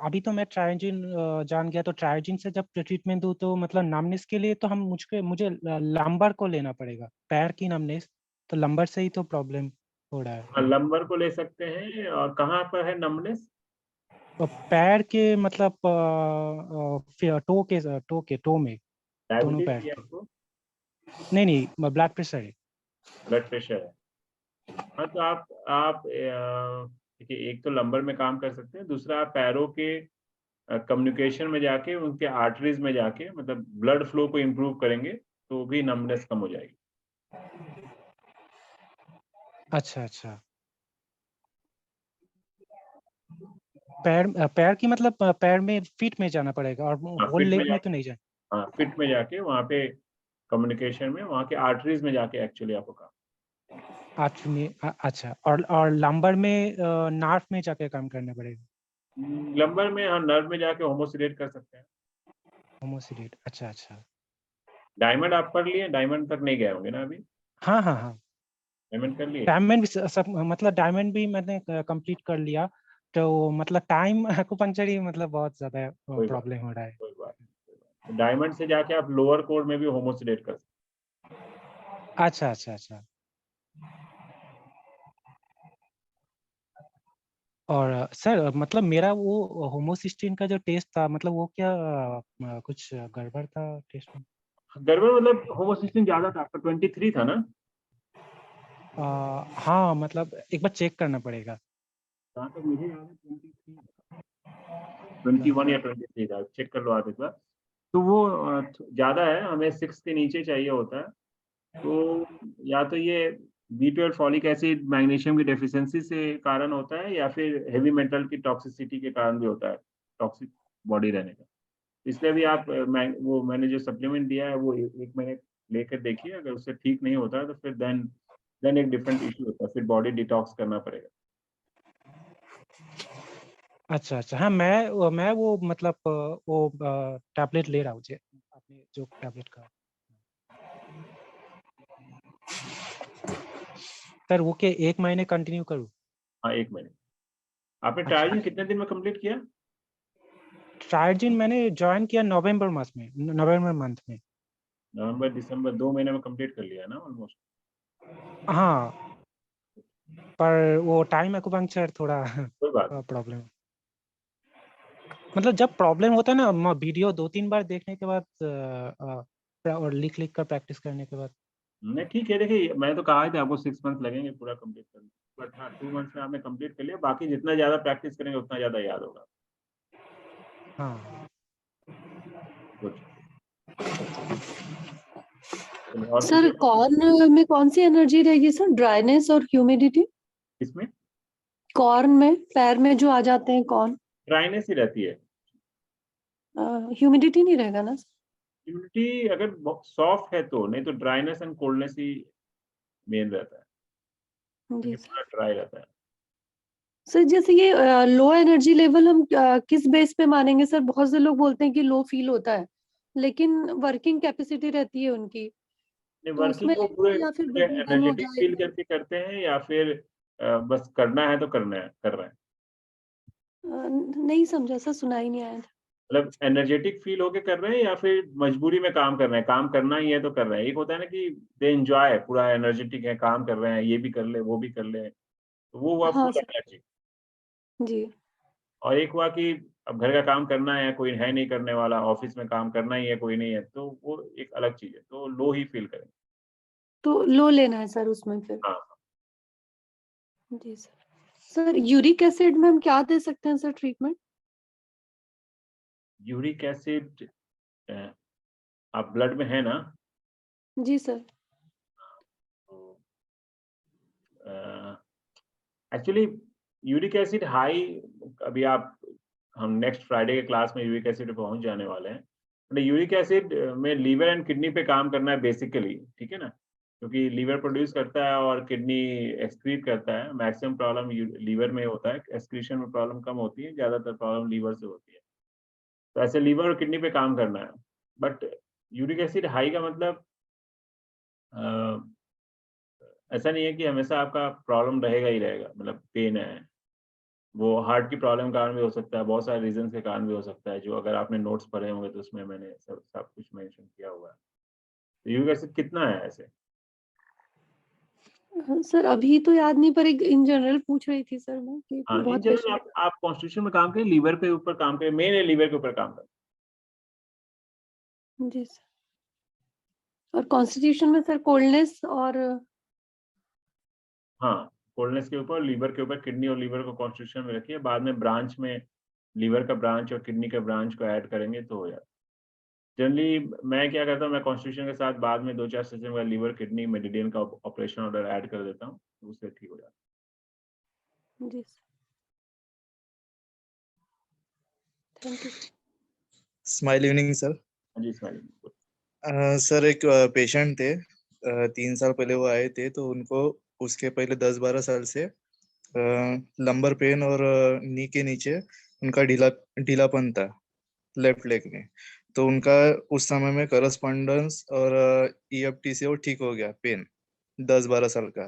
अभी तो मैं ट्रायोजिन जान गया, तो ट्रायोजिन से जब ट्रीटमेंट दूं तो मतलब नामनेस के लिए तो मुझे लंबर को लेना पड़ेगा, पैर की नामनेस, तो लंबर से ही तो प्रॉब्लम हो रहा है। लंबर को ले सकते हैं। और कहाँ पर है नमनेस? पैर के मतलब टो में, दोनों डायबिटीज पैर भी है के। आपको? नहीं ब्लड प्रेशर है। ब्लड प्रेशर है? हाँ, तो आप देखिए, एक तो लंबर में काम कर सकते हैं, दूसरा आप पैरों के कम्युनिकेशन में जाके, उनके आर्टरीज में जाके, मतलब ब्लड फ्लो को इम्प्रूव करेंगे तो भी नमनेस कम हो जाएगी। अच्छा अच्छा। पैर की मतलब पैर में फीट में जाना पड़ेगा, और हाँ, होल फिट में लेग में तो जाके। नहीं जाना। हाँ, फिट में जाके वहाँ पे कम्युनिकेशन में, वहाँ के आर्टरीज में जाके एक्चुअली आपको काम। आर्च में अच्छा, और लंबर में नार्व में जाके काम करना पड़ेगा। लंबर में, हाँ, नर्व में जाके होमोसिलेट कर सकते हैं। होमोसिलेट, अच्छा अच्छा। डायमंड आप पढ़ लिए? डायमंड तक नहीं गए होंगे ना अभी? हाँ हाँ हाँ। डायमंड कर लिए? डायमंड भी सब मतलब डायमंड भी मैंने कंप्लीट कर लिया, तो मतलब टाइम एक्यूपंक्चर ही मतलब बहुत ज्यादा कोई बात प्रॉब्लम हो रहा है। कोई बात नहीं। डायमंड से जाके आप लोअर कोर में भी होमोसिलेट कर सकते अच्छा अच्छा अच्छा। और सर मतलब मेरा वो होमोसिस्टीन का जो टेस्ट था, मतलब वो क्या कुछ गड़बड़ था टेस्ट में? हैं। गड़बड़ मतलब होमोसिस्टिन ज्यादा था आपका, 23 था ना? हाँ मतलब एक बार चेक करना पड़ेगा। जहाँ तक मुझे याद है 23, 21 या 23 था, चेक कर लो आप एक बार। तो वो ज्यादा है, हमें 6 के नीचे चाहिए होता है। तो या तो ये B12 फॉलिक एसिड मैग्नीशियम की डेफिशिएंसी से कारण होता है, या फिर हेवी मेटल की टॉक्सिसिटी के कारण भी होता है, टॉक्सिक बॉडी रहने का। इसलिए भी आप वो मैंने जो सप्लीमेंट दिया है वो एक महीने लेकर देखिए, अगर उससे ठीक नहीं होता है तो फिर देन एक डिफरेंट इशू होता है, फिर बॉडी डिटॉक्स करना पड़ेगा। अच्छा अच्छा। हाँ मैं वो मतलब वो टैबलेट ले रहा हूँ जी, आपने जो टैबलेट का। सर वो के 1 महीने कंटिन्यू करूँ? हाँ, 1 महीने। आपने अच्छा। ट्रायोजिन कितने दिन में कंप्लीट किया? ट्रायोजिन मैंने ज्वाइन किया नवंबर मास में, नवंबर मंथ में। नवंबर, दिसंबर, 2 महीने में कंप्लीट कर लिया ना ऑलमोस्ट। हाँ, पर वो टाइम एक्यूपंक्चर थोड़ा कोई बात नहीं। प्रॉब्लम। मतलब जब प्रॉब्लम होता है ना, वीडियो 2-3 बार देखने के बाद और लिख लिख कर प्रैक्टिस करने के बाद। नहीं, ठीक है, देखिए मैंने तो कहा था आपको 6 मंथ लगेंगे पूरा कंप्लीट करने, बट हाँ 2 मंथ्स में आपने कंप्लीट कर लिया, बाकी जितना ज़्यादा प्रैक्टिस करेंगे उतना ज़्यादा याद होगा। हाँ गुड। चलिए, और सर कुछ कॉर्न में कौन सी एनर्जी रहेगी सर, ड्राइनेस और ह्यूमिडिटी? इसमें? कॉर्न में, पैर में जो आ जाते हैं कॉर्न, ड्राइनेस ही रहती है। ह्यूमिडिटी नहीं रहेगा ना? ह्यूमिडिटी अगर सॉफ्ट है तो, नहीं तो dryness and coldness he main रहता है, जी क्योंकि सर। पूरा ड्राई रहता है। सर जैसे ये लो एनर्जी लेवल हम किस बेस पे मानेंगे सर? बहुत से लोग बोलते हैं कि लो फील होता है, लेकिन वर्किंग कैपेसिटी रहती है उनकी, नहीं, तो वर्किंग उसमें वो पूरे या फिर पूरे बदन डल हो एनर्जेटिक फील जाएगा? करके करते हैं, या फिर बस करना है तो करना है, कर रहे हैं। नहीं समझा सर, सुना ही नहीं आया था। मतलब एनर्जेटिक फील होके कर रहे हैं, या फिर मजबूरी में काम कर रहे हैं, काम करना ही है तो कर रहे हैं। एक होता है ना कि दे एंजॉय, पूरा एनर्जेटिक है, काम कर रहे हैं, ये भी कर ले वो भी कर ले, तो वो हुआ हाँ फुल सर। एनर्जी। जी। और एक हुआ कि अब घर का काम करना है, कोई है नहीं करने वाला, ऑफिस में काम करना ही है, कोई नहीं है, तो वो एक अलग चीज है, तो लो ही फील करेंगे। तो लो लेना है सर उसमें फिर? हाँ, जी सर। सर यूरिक एसिड में हम क्या दे सकते हैं सर ट्रीटमेंट? यूरिक एसिड आप ब्लड में है ना? जी सर। तो एक्चुअली यूरिक एसिड हाई, अभी आप, हम नेक्स्ट फ्राइडे के क्लास में यूरिक एसिड पे पहुंच जाने वाले हैं। यूरिक एसिड में लीवर एंड किडनी पे काम करना है बेसिकली, ठीक है ना? क्योंकि लीवर प्रोड्यूस करता है और किडनी एक्सक्रीट करता है। मैक्सिमम प्रॉब्लम लीवर में होता है, एक्सक्रीशन में प्रॉब्लम कम होती है, ज़्यादातर प्रॉब्लम लीवर से होती है। तो ऐसे लीवर और किडनी पे काम करना है। बट यूरिक एसिड हाई का मतलब ऐसा नहीं है कि हमेशा आपका प्रॉब्लम रहेगा ही रहेगा, मतलब पेन है, वो हार्ट की प्रॉब्लम के कारण भी हो सकता है, बहुत सारे रीजन के कारण भी हो सकता है, जो अगर आपने नोट्स पढ़े होंगे तो उसमें मैंने सब कुछ मेंशन किया हुआ है। तो यूरिक एसिड कितना है ऐसे? सर अभी तो याद नहीं, पर एक इन जनरल पूछ रही थी सर मैं कि हाँ, इन बहुत जनरल पेशेंट। आप कॉन्स्टिट्यूशन में काम करें, लीवर के ऊपर काम करें, मेन है लीवर के ऊपर काम करें। जी सर। और कॉन्स्टिट्यूशन में सर कोल्डनेस और हाँ, कोल्डनेस के ऊपर, लीवर के ऊपर, किडनी और लीवर को कॉन्स्टिट्यूशन में रखिए, बाद में ब्रांच में लीवर का ब्रांच और किडनी का ब्रांच को ऐड करेंगे तो हो जाता है। जनरली मैं क्या करता हूँ, मैं कॉन्स्टिट्यूशन के साथ बाद में 2-4 सेशन का लीवर, किडनी, मेडिडियन का ऑपरेशन ऑर्डर ऐड कर देता हूँ, तो उससे ठीक हो जाता है। जी sir, thank you. Smile evening sir. हाँ जी, स्माइल। सर एक पेशेंट थे, 3 साल पहले वो आए थे, तो उनको उसके पहले 10-12 साल से लंबर पेन और नी के नीचे उनका ढीलापन था लेफ्ट लेग में। तो उनका उस समय में करस्पॉन्डेंस और EFT से वो ठीक हो गया पेन 10-12 साल का।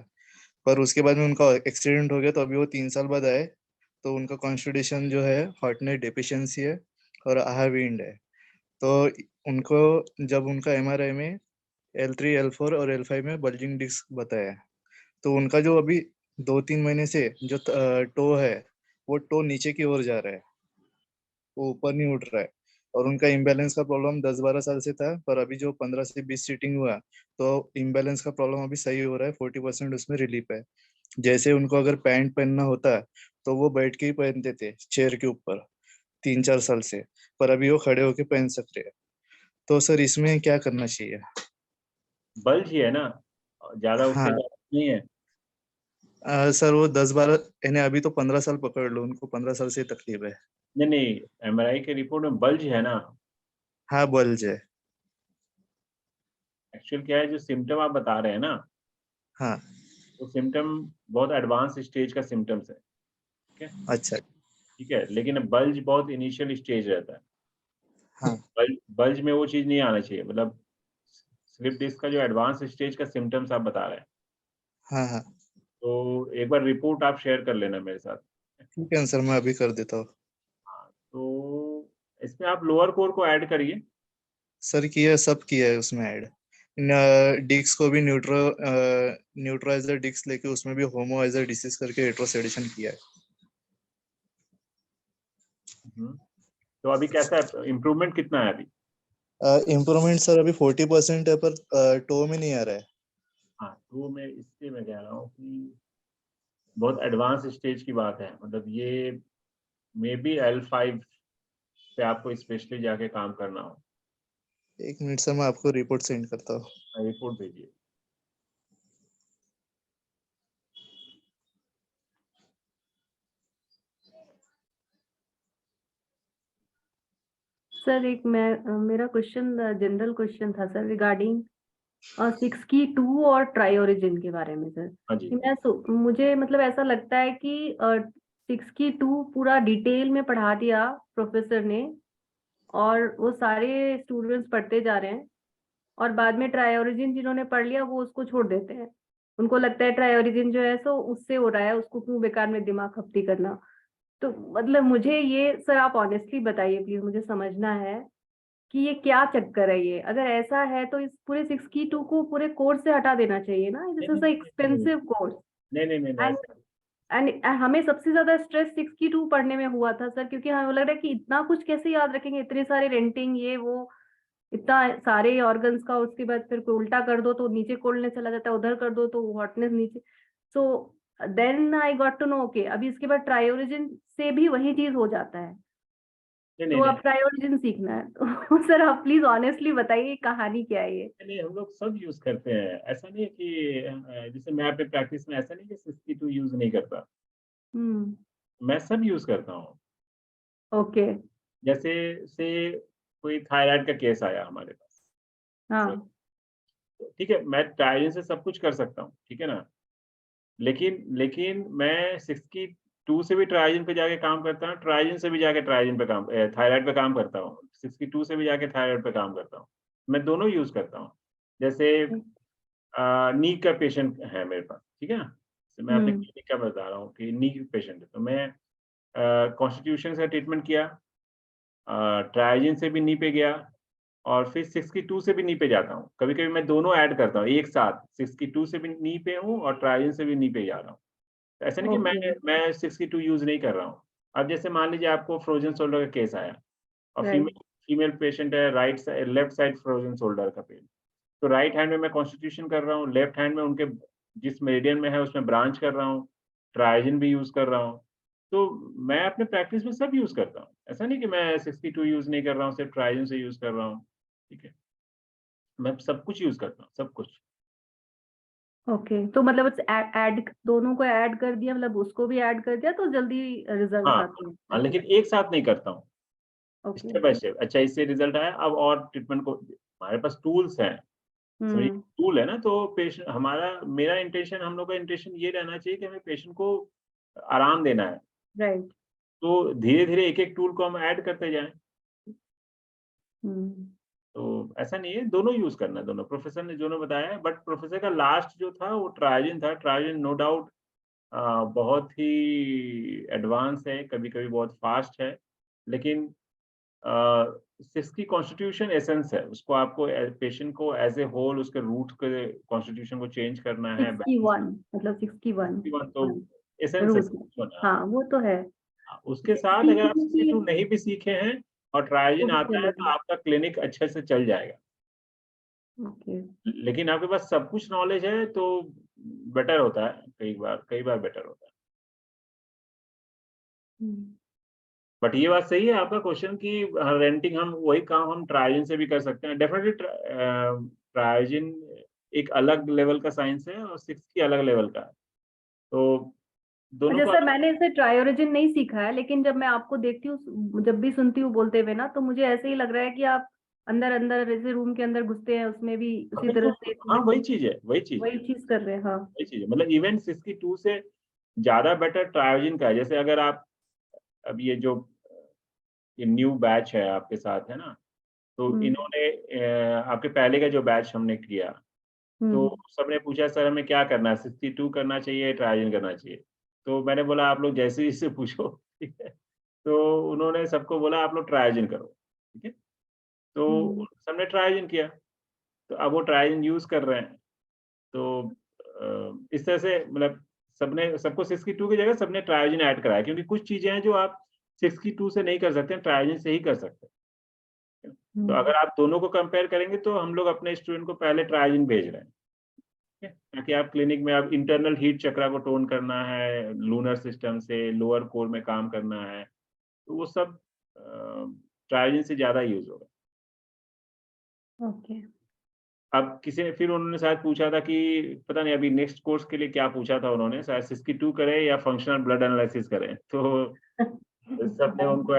पर उसके बाद में उनका एक्सीडेंट हो गया, तो अभी वो 3 साल बाद आए, तो उनका कॉन्स्टिट्यूशन जो है हार्टनेट डेफिशिएंसी है और आहाविंड है। तो उनको जब उनका MRI में L3, L4 और L5 में बल्जिंग डिस्क बताया, तो उनका जो अभी 2-3 महीने से जो टो है, वो टो नीचे की ओर जा रहा है, वो ऊपर नहीं उठ रहा है। और उनका इम्बैलेंस का प्रॉब्लम 10-12 साल से था, पर अभी जो 15 से 20 सीटिंग हुआ, तो इम्बैलेंस का प्रॉब्लम अभी सही हो रहा है, 40% उसमें रिलीफ है। जैसे उनको अगर पैंट पहनना होता तो वो बैठ के ही पहनते थे चेयर के ऊपर 3-4 साल से, पर अभी वो खड़े होके पहन सकते हैं। तो सर इसमें क्या करना चाहिए? बल्ज ही है ना, ज़्यादा उससे हाँ ज़्यादा नहीं है। सर वो 10-12 यानी अभी तो 15 साल पकड़ लो, उनको 15 साल से तकलीफ है। नहीं, नहीं, MRI के रिपोर्ट में बल्ज है ना। हाँ बल्ज है। एक्चुअल क्या है, जो सिम्पटम आप बता रहे हैं ना, हाँ वो सिम्पटम बहुत एडवांस स्टेज का सिम्पटम्स है, ठीक है? अच्छा। ठीक है, लेकिन बल्ज बहुत इनिशियल स्टेज रहता है। हाँ बल्ज में वो चीज़ नहीं आना चाहिए, मतलब स्लिप डिस्क का जो एडवांस स्टेज का सिम्पटम्स आप बता रहे हैं, हाँ हाँ तो एक बार रिपोर्ट आप शेयर कर लेना मेरे साथ। ठीक है सर, मैं अभी कर देता हूँ। हाँ, तो इसमें आप लोअर कोर को ऐड करिए। सर किया, सब किया है उसमें ऐड। डिस्क को भी न्यूट्राइजर डिस्क लेके उसमें भी होमोआइजर डिसीज करके हेट्रोसेडिशन किया है। तो अभी कैसा है, इम्प्रूवमेंट कितना है अभी? इम्प्रूवमेंट सर अभी 40% है, पर टो में नहीं आ रहा है। हाँ, तो मैं इससे मैं कह रहा हूँ कि बहुत एडवांस स्टेज की बात है, मतलब ये मे बी L5 पे आपको स्पेशली जाके काम करना हो। 1 मिनट सर, मैं आपको रिपोर्ट सेंड करता हूँ। रिपोर्ट भेजिए। सर एक मेरा क्वेश्चन जनरल क्वेश्चन था सर रिगार्डिंग 6q2 और ट्राई ओरिजिन के बारे में सर। हाँ जी। कि मुझे मतलब ऐसा लगता है कि 6q2 पूरा डिटेल में पढ़ा दिया प्रोफेसर ने, और वो सारे स्टूडेंट्स पढ़ते जा रहे हैं, और बाद में ट्राई ओरिजिन जिन्होंने पढ़ लिया वो उसको छोड़ देते हैं। उनको लगता है ट्राई ओरिजिन जो है सो उससे हो रहा है, उसको क्यों बेकार में दिमाग खपती करना। तो मतलब मुझे ये सर आप ऑनेस्टली बताइए प्लीज, मुझे समझना है कि ये क्या चक्कर है। ये अगर ऐसा है तो इस पूरे 6q2 को पूरे कोर्स से हटा देना चाहिए ना। This is a expensive course नहीं, नहीं, नहीं, नहीं, एंड ऐसा एंड हमें सबसे ज्यादा स्ट्रेस 6q2 पढ़ने में हुआ था सर, क्योंकि हमें लग रहा है कि इतना कुछ कैसे याद रखेंगे, इतने सारे रेंटिंग ये वो, इतना सारे ऑर्गन्स का। उसके बाद फिर कोई उल्टा कर दो तो नीचे कोल्डनेस चला जाता है, उधर कर दो तो हॉटनेस नीचे। So then I got to know okay अभी इसके बाद ट्रायोरिजिन से भी वही चीज हो जाता है, नहीं, तो नहीं, अब ट्रायोरिजिन सीखना है। तो सर आप प्लीज ऑनेस्टली बताइए कहानी क्या है ये। नहीं, हम लोग सब यूज करते हैं, ऐसा नहीं है कि जैसे मैं अपने प्रैक्टिस में ऐसा नहीं कि 62 यूज नहीं करता, हम्म। मैं सब यूज करता हूँ। ओके। जैसे से कोई थायराइड का केस आया हमारे पास, हाँ। ठीक है, मैं ट्राइजिन से सब कुछ कर सकता हूँ, ठीक है ना? लेकिन मैं 62 से भी ट्राइजिन पे जाके काम करता हूँ, ट्राइजिन से भी जाके ट्राइजिन पे काम थायराइड पे काम करता हूँ, 62 से भी जाके थायराइड पे काम करता हूँ। मैं दोनों यूज़ करता हूँ। जैसे नी का पेशेंट है मेरे पास, ठीक है ना? तो मैं अपने क्लिनिक का बता रहा हूँ कि नी पेशेंट है, तो मैं कॉन्स्टिट्यूशन से ट्रीटमेंट किया, ट्राइजिन से भी नी पे गया और फिर 62 से भी नी पे जाता हूँ। कभी-कभी मैं दोनों ऐड करता हूँ एक साथ, 62 से भी नी पे हूँ और ट्राइजिन से भी नी पे जा रहा हूँ। ऐसा नहीं कि ओके, मैं 62 यूज़ नहीं कर रहा हूँ। अब जैसे मान लीजिए आपको फ्रोज़न शोल्डर का केस आया और राइट, फीमेल पेशेंट है लेफ्ट साइड फ्रोज़न शोल्डर का पेन। तो राइट हैंड में मैं कॉन्स्टिट्यूशन कर रहा हूँ, लेफ्ट हैंड में उनके जिस मेरिडियन में है उसमें ब्रांच कर रहा हूँ, ट्राइजिन भी यूज़ कर रहा हूँ। तो मैं अपने प्रैक्टिस में सब यूज़ करता हूँ। ऐसा नहीं कि मैं 62 यूज़ नहीं कर रहा हूँ, सिर्फ ट्राइजिन से यूज़ कर रहा हूँ, ठीक है? मैं सब कुछ यूज़ करता हूँ, सब कुछ। ओके। तो मतलब ऐड दोनों को ऐड कर दिया, मतलब उसको भी ऐड कर दिया तो जल्दी रिजल्ट्स हाँ, आते हैं, हाँ, ऐसा? लेकिन एक साथ नहीं करता हूँ, ओके। Step by step. अच्छा इससे रिज़ल्ट आया, अब और ट्रीटमेंट को हमारे पास टूल्स हैं। सही हुँ, टूल है ना, तो पेशेंट हमारा मेरा इंटेंशन हम लोग का इंटेंशन ये रहना चाहिए कि हमें पेशेंट को आराम देना है। राइट, तो धीरे-धीरे एक-एक टूल को हम ऐड करते जाएँ। हुँ, तो ऐसा नहीं है, दोनों यूज़ करना है, दोनों। प्रोफ़ेसर ने दोनों बताया है, बट प्रोफ़ेसर का लास्ट जो था वो ट्राइजिन था। ट्राइजिन नो डाउट बहुत ही एडवांस है, कभी-कभी बहुत फ़ास्ट है। लेकिन सिस्की कॉन्स्टिट्यूशन एसेंस है। उसको आपको पेशेंट को एज़ ए होल उसके रूट के कॉन्स्टिट्यूशन को चेंज करना है, बैलेंस 61 मतलब 61 61 तो वन एसेंस है रूट सब में। कुछ होना। हाँ, वो तो है। उसके साथ अगर आप 62 62 नहीं भी सीखे हैं और तो ट्राइजिन भी आता है तो चलेगा। आपका क्लिनिक अच्छे से चल जाएगा। ओके, लेकिन आपके पास सब कुछ नॉलेज है तो बेटर होता है, कई बार बेटर होता है। हुँ। बट ये बात सही है आपका क्वेश्चन कि रेंटिंग हम वही काम हम ट्राइजिन से भी कर सकते हैं। डेफिनिटली ट्राइजिन एक अलग लेवल का साइंस है और 6 की अलग लेवल का है। तो दोनों अच्छा को सर, मैंने इसे ट्रायोरिजिन नहीं सीखा है, लेकिन जब मैं आपको देखती हूँ, जब भी सुनती हूँ बोलते हुए ना, तो मुझे ऐसे ही लग रहा है कि आप अंदर-अंदर जैसे रूम के अंदर घुसते हैं, उसमें भी उसी तरह बिल्कुल, से हाँ, थोड़ी-सी वही चीज़ है, वही चीज़ है। वही चीज़ कर रहे हैं। हाँ। वही चीज़ है। मतलब इवन 62 से ज़्यादा बेटर ट्रायोजिन का है। जैसे अगर आप अब ये जो ये न्यू बैच है आपके साथ, है ना? तो हुँ, इन्होंने आपके पहले का जो बैच हमने किया, तो हुँ, सबने पूछा सर हमें क्या करना है? 62 करना चाहिए, ट्रायोजिन करना चाहिए? तो मैंने बोला आप लोग जैसे ही इससे पूछो, ठीक है? तो उन्होंने सबको बोला आप लोग ट्रायोजिन करो, ठीक है? हुँ। तो सबने ट्रायोजिन किया, तो अब वो ट्रायोजिन यूज़ कर रहे हैं। तो इस तरह से मतलब सबने सबको 62 की जगह सबने ट्रायोजिन ऐड कराया क्योंकि कुछ चीज़ें हैं जो आप 62 से नहीं कर सकते हैं, ट्रायोजिन से ही कर सकते हैं। तो हुँ, अगर आप दोनों को कंपेयर करेंगे तो हम लोग अपने स्टूडेंट को पहले ट्रायोजिन भेज रहे हैं, ठीक है? ताकि आप क्लिनिक में आप इंटरनल हीट चक्रा को टोन करना है, लूनर सिस्टम से लोअर कोर में काम करना है, तो वो सब ट्रायोजिन से ज़्यादा यूज़ होगा। ओके। अब किसी ने फिर उन्होंने शायद पूछा था कि पता नहीं अभी नेक्स्ट कोर्स के लिए क्या पूछा था उन्होंने, शायद 62 करें या फंक्शनल ब्लड एनालिसिस करें। तो सबने उनको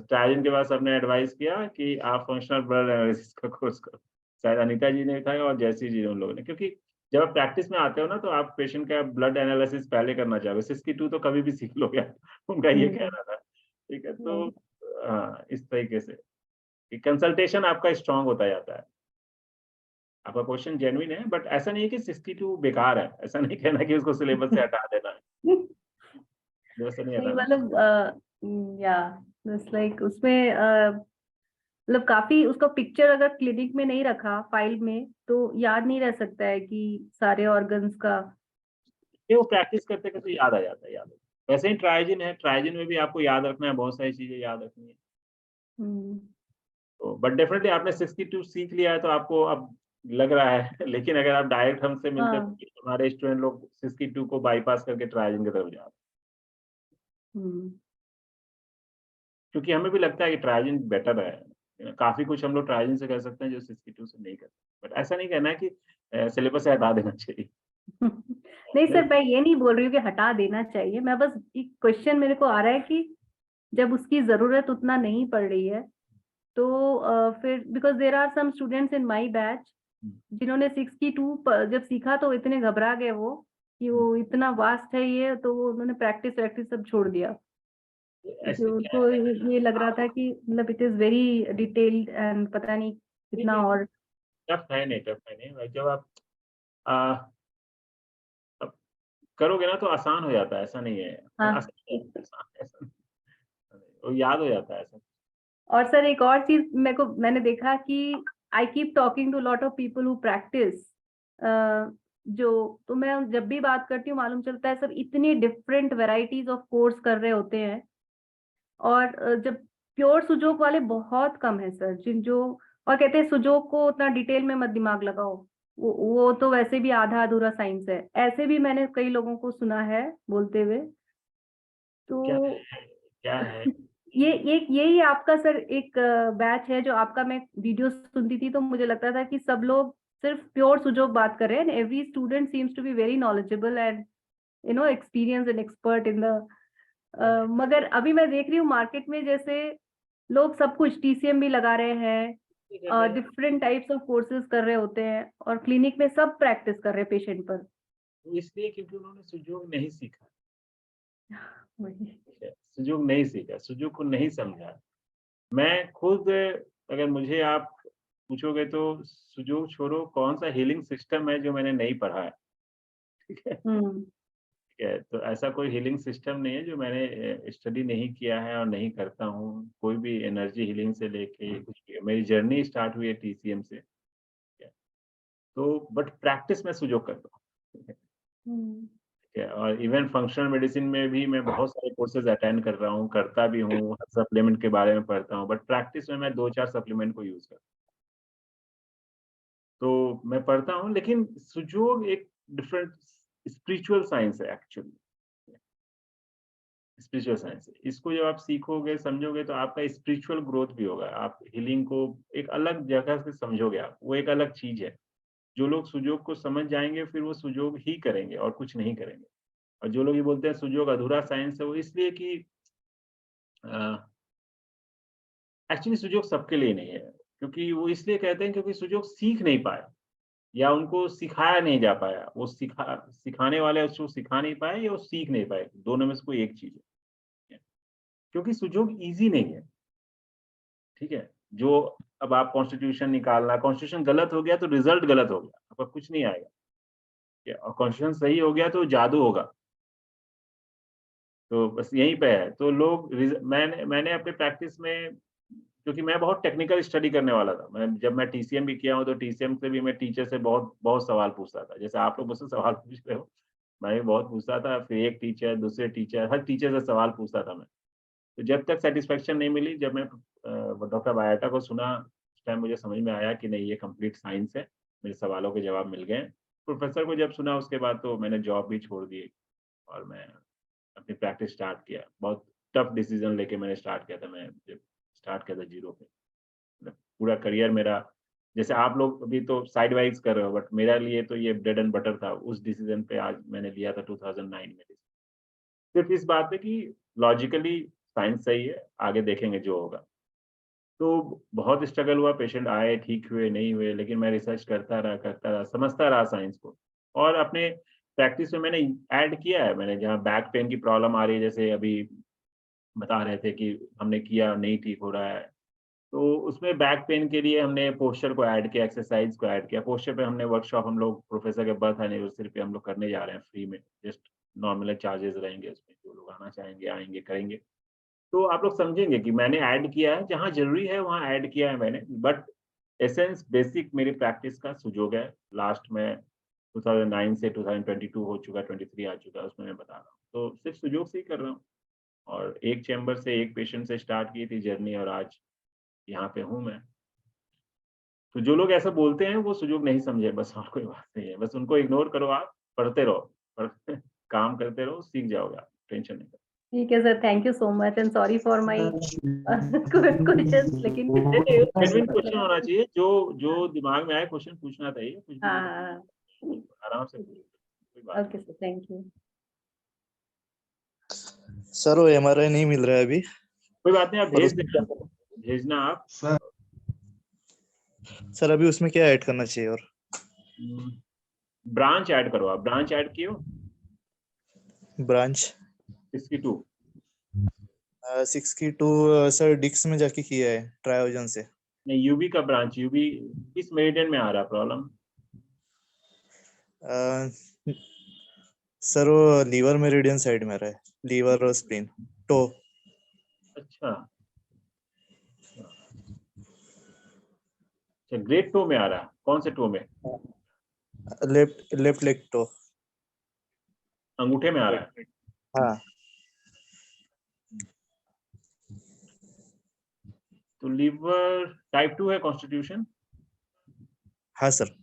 ट्रायोजिन के बाद सबने एडवाइस किया कि आप फंक्शनल ब्लड एनालिसिस का कोर्स करो। शायद अनीता जी ने बताया और जयश्री जी ने उन लोगों ने क्योंकि जब आप प्रैक्टिस में आते हो ना तो आप पेशेंट का ब्लड एनालिसिस पहले करना चाहोगे, 62 तो कभी भी सीख लोगे आप, उनका ये हुँ, कहना था। ठीक है, तो राइट। हाँ, इस तरीके से कि कंसल्टेशन आपका स्ट्रॉन्ग होता जाता है। आपका क्वेश्चन जेन्युइन है बट ऐसा नहीं है कि 62 बेकार है, ऐसा नहीं कहना कि उसको सिलेबस से हटा देना है, सिलेबस से नहीं नहीं हटाना। मतलब या जस्ट लाइक उसमें मतलब काफ़ी उसका पिक्चर अगर क्लिनिक में नहीं रखा फाइल में, तो याद नहीं रह सकता है कि सारे ऑर्गन्स का। ये वो प्रैक्टिस करते-करते याद आ जाता है, याद है। वैसे ही ट्राइजिन है, ट्राइजिन में भी आपको याद रखना है, बहुत सारी चीज़ें याद रखनी है। हुँ, तो बट डेफिनिटली आपने 62 सीख लिया है तो आपको अब लग रहा है लेकिन अगर आप डायरेक्ट हमसे मिलते हाँ, तो हमारे स्टूडेंट लोग 62 को बाईपास करके ट्राइजिन की तरफ जाते। हुँ, क्योंकि हमें भी लगता है कि ट्राइजिन बेटर है। काफ़ी कुछ हम लोग ट्राइजिन से कर सकते हैं जो 62 से नहीं कर सकते। बट ऐसा नहीं कहना है कि सिलेबस से हटा देना चाहिए। नहीं सर, मैं ये नहीं बोल रही हूँ कि हटा देना चाहिए, मैं बस एक क्वेश्चन मेरे को आ रहा है कि जब उसकी ज़रूरत उतना नहीं पड़ रही है, तो फिर because there are some students in my batch जिन्होंने 6 की 2 जब सीखा तो इतने घबरा गए वो कि वो इतना वास्ट है ये, तो वो उन्होंने प्रैक्टिस सब छोड़ दिया क्योंकि ऐसे क्या उनको है, ये लग रहा था कि मतलब it is very detailed and पता नहीं कितना और टफ है नहीं भाई, जब आप आ, अब करोगे ना तो आसान हो जाता है, ऐसा नहीं है। हाँ। आसान है, ऐसा नहीं, वो याद हो जाता है ऐसा। और सर एक और चीज मैंने देखा कि I keep talking to lot of people who practice, जो तो मैं जब भी बात करती हूँ मालूम चलता है सब इतनी डिफरेंट वेराइटीज ऑफ कोर्स कर रहे होते हैं, और जब प्योर सुजोक वाले बहुत कम है सर, जिन जो और कहते हैं सुजोक को उतना डिटेल में मत दिमाग लगाओ, वो तो वैसे भी आधा अधूरा साइंस है, ऐसे भी मैंने कई लोगों को सुना है बोलते हुए। क्या तो है, क्या है यही आपका सर एक बैच है जो आपका, मैं वीडियो सुनती थी तो मुझे लगता था कि सब लोग सिर्फ प्योर सुजोक बात कर रहे हैं, every student seems to be very knowledgeable and experience and expert in the, मगर अभी मैं देख रही हूँ मार्केट में जैसे लोग सब कुछ टीसीएम भी लगा रहे हैं, डिफरेंट टाइप्स ऑफ कोर्सेज कर रहे होते हैं, और क्लिनिक में सब प्रैक्टिस कर रहे हैं पेशेंट पर। वो इसलिए क्योंकि उन्होंने सुजोग नहीं सीखा, वही। ठीक है? सुजोग नहीं सीखा, सुजोग को नहीं समझा। मैं खुद, अगर मुझे आप पूछोगे तो सुजोग छोड़ो, कौन सा हीलिंग सिस्टम है जो मैंने नहीं पढ़ा है, ठीक है? ठीक है, तो ऐसा कोई हीलिंग सिस्टम नहीं है जो मैंने स्टडी नहीं किया है और नहीं करता हूँ। कोई भी एनर्जी हीलिंग से लेके कुछ भी, मेरी जर्नी स्टार्ट हुई है टीसीएम से, ठीक है? तो बट प्रैक्टिस में सुजोग करता हूँ, ठीक है? ठीक है, और इवन फंक्शनल मेडिसिन में भी मैं बहुत सारे कोर्सेज अटेंड कर रहा हूँ, करता भी हूँ, सप्लीमेंट के बारे में पढ़ता हूँ, बट प्रैक्टिस में मैं 2-4 सप्लीमेंट को यूज़ करता हूँ। तो मैं पढ़ता हूँ, लेकिन सुजोग एक डिफरेंट स्पिरिचुअल साइंस है एक्चुअली, स्पिरिचुअल साइंस है। इसको जब आप सीखोगे, समझोगे तो आपका स्पिरिचुअल ग्रोथ भी होगा। आप हीलिंग को एक अलग जगह से समझोगे आप, वो एक अलग चीज़ है। जो लोग सुजोग को समझ जाएँगे फिर वो सुजोग ही करेंगे और कुछ नहीं करेंगे। और जो लोग ये बोलते हैं सुजोग अधूरा साइंस है, वो इसलिए कि एक्चुअली सुजोग सबके लिए नहीं है। क्योंकि वो इसलिए कहते हैं क्योंकि सुजोग सीख नहीं पाए या उनको सिखाया नहीं जा पाया। वो सिखाने वाले उसको सिखा नहीं पाए या वो सीख नहीं पाए, दोनों में से कोई एक चीज़ है। क्योंकि सुजोग ईज़ी नहीं है, ठीक है? जो अब आप कॉन्स्टिट्यूशन निकालना, कॉन्स्टिट्यूशन गलत हो गया तो रिज़ल्ट गलत हो गया, आपका कुछ नहीं आएगा। ठीक है? और कॉन्स्टिट्यूशन सही हो गया तो जादू होगा। तो बस यहीं पे है। तो लोग मैंने मैंने अपनी प्रैक्टिस में, क्योंकि मैं बहुत टेक्निकल स्टडी करने वाला था। जब मैं टीसीएम भी किया हूँ तो टीसीएम से भी मैं टीचर से बहुत बहुत सवाल पूछता था। जैसे आप लोग मुझसे सवाल पूछ रहे हो, मैं भी बहुत पूछता था। फिर एक टीचर, दूसरे टीचर, हर टीचर से सवाल पूछता था मैं। तो जब तक सैटिस्फैक्शन नहीं मिली, जब मैं डॉक्टर बायटा को सुना, उस टाइम मुझे समझ में आया कि नहीं, ये कंप्लीट साइंस है। मेरे सवालों के जवाब मिल गए। प्रोफेसर को जब सुना उसके बाद तो मैंने जॉब भी छोड़ दी और मैं अपनी प्रैक्टिस स्टार्ट किया। बहुत टफ डिसीजन लेके मैंने स्टार्ट किया था। मैं जब स्टार्ट किया था ज़ीरो पे, मतलब पूरा करियर मेरा, जैसे आप लोग अभी तो साइड वाइज कर रहे हो, बट मेरे लिए तो ये ब्रेड एंड बटर था। उस डिसीजन पे आज मैंने लिया था 2009 में। सिर्फ इस बात पे कि लॉजिकली साइंस सही है, आगे देखेंगे जो होगा। तो बहुत स्ट्रगल हुआ, पेशेंट आए, ठीक हुए, नहीं हुए, लेकिन मैं रिसर्च करता रहा, समझता रहा साइंस को। और अपने प्रैक्टिस में मैंने ऐड किया है। मैंने जहाँ बैक पेन की प्रॉब्लम आ रही है, जैसे अभी बता रहे थे कि हमने किया, नहीं ठीक हो रहा है, तो उसमें बैक पेन के लिए हमने पोस्चर को ऐड किया, एक्सरसाइज को ऐड किया। पोस्चर पे हमने वर्कशॉप, हम लोग प्रोफेसर के बर्थ एनिवर्सरी पे हम लोग करने जा रहे हैं फ्री में। जस्ट नॉमिनल चार्जेस रहेंगे उसमें, जो लोग आना चाहेंगे आएँगे, करेंगे। तो आप लोग समझेंगे कि मैंने ऐड किया है, जहाँ ज़रूरी है वहाँ ऐड किया है मैंने, बट एसेंस बेसिक मेरी प्रैक्टिस का सुजोग है। लास्ट में 2009 से 2022 हो चुका, 23 आ चुका है, उसमें मैं बता रहा हूँ। तो सिर्फ सुजोग से ही कर रहा हूँ, और एक चैम्बर से, एक पेशेंट से स्टार्ट की थी जर्नी, और आज यहाँ पे हूँ मैं। तो जो लोग ऐसा बोलते हैं वो सुजोग नहीं समझे, बस और कोई बात नहीं है। बस उनको इग्नोर करो, आप पढ़ते रहो, पढ़ काम करते रहो, सीख जाओगे आप, टेंशन नहीं करो। ठीक है sir, thank you so much and sorry for my questions, लेकिन जेन्युइन क्वेश्चन होना चाहिए, जो दिमाग में आए क्वेश्चन पूछना चाहिए, कुछ भी हाँ, आराम से पूछो, कोई बात okay sir, thank you. Sir वो एमआरआई नहीं मिल रहा है अभी। कोई बात नहीं, आप भेजना आप। सर अभी उसमें क्या ऐड करना चाहिए और ब्रांच ऐड करो आप, ब्रांच ऐड किए हो ब्रांच 62। 62 सर डिक्स में जाके किया है ट्रायोजन से। नहीं, यूबी का ब्रांच, यूबी किस मेरिडियन में आ रहा है प्रॉब्लम? सर वो लीवर मेरिडियन साइड में रहा है, लीवर और स्प्लीन टो। अच्छा, ग्रेट टो में आ रहा है, कौन से टो में? Left leg toe. अंगूठे में आ रहा है? हाँ तो लीवर टाइप 2 है कॉन्स्टिट्यूशन। हाँ सर।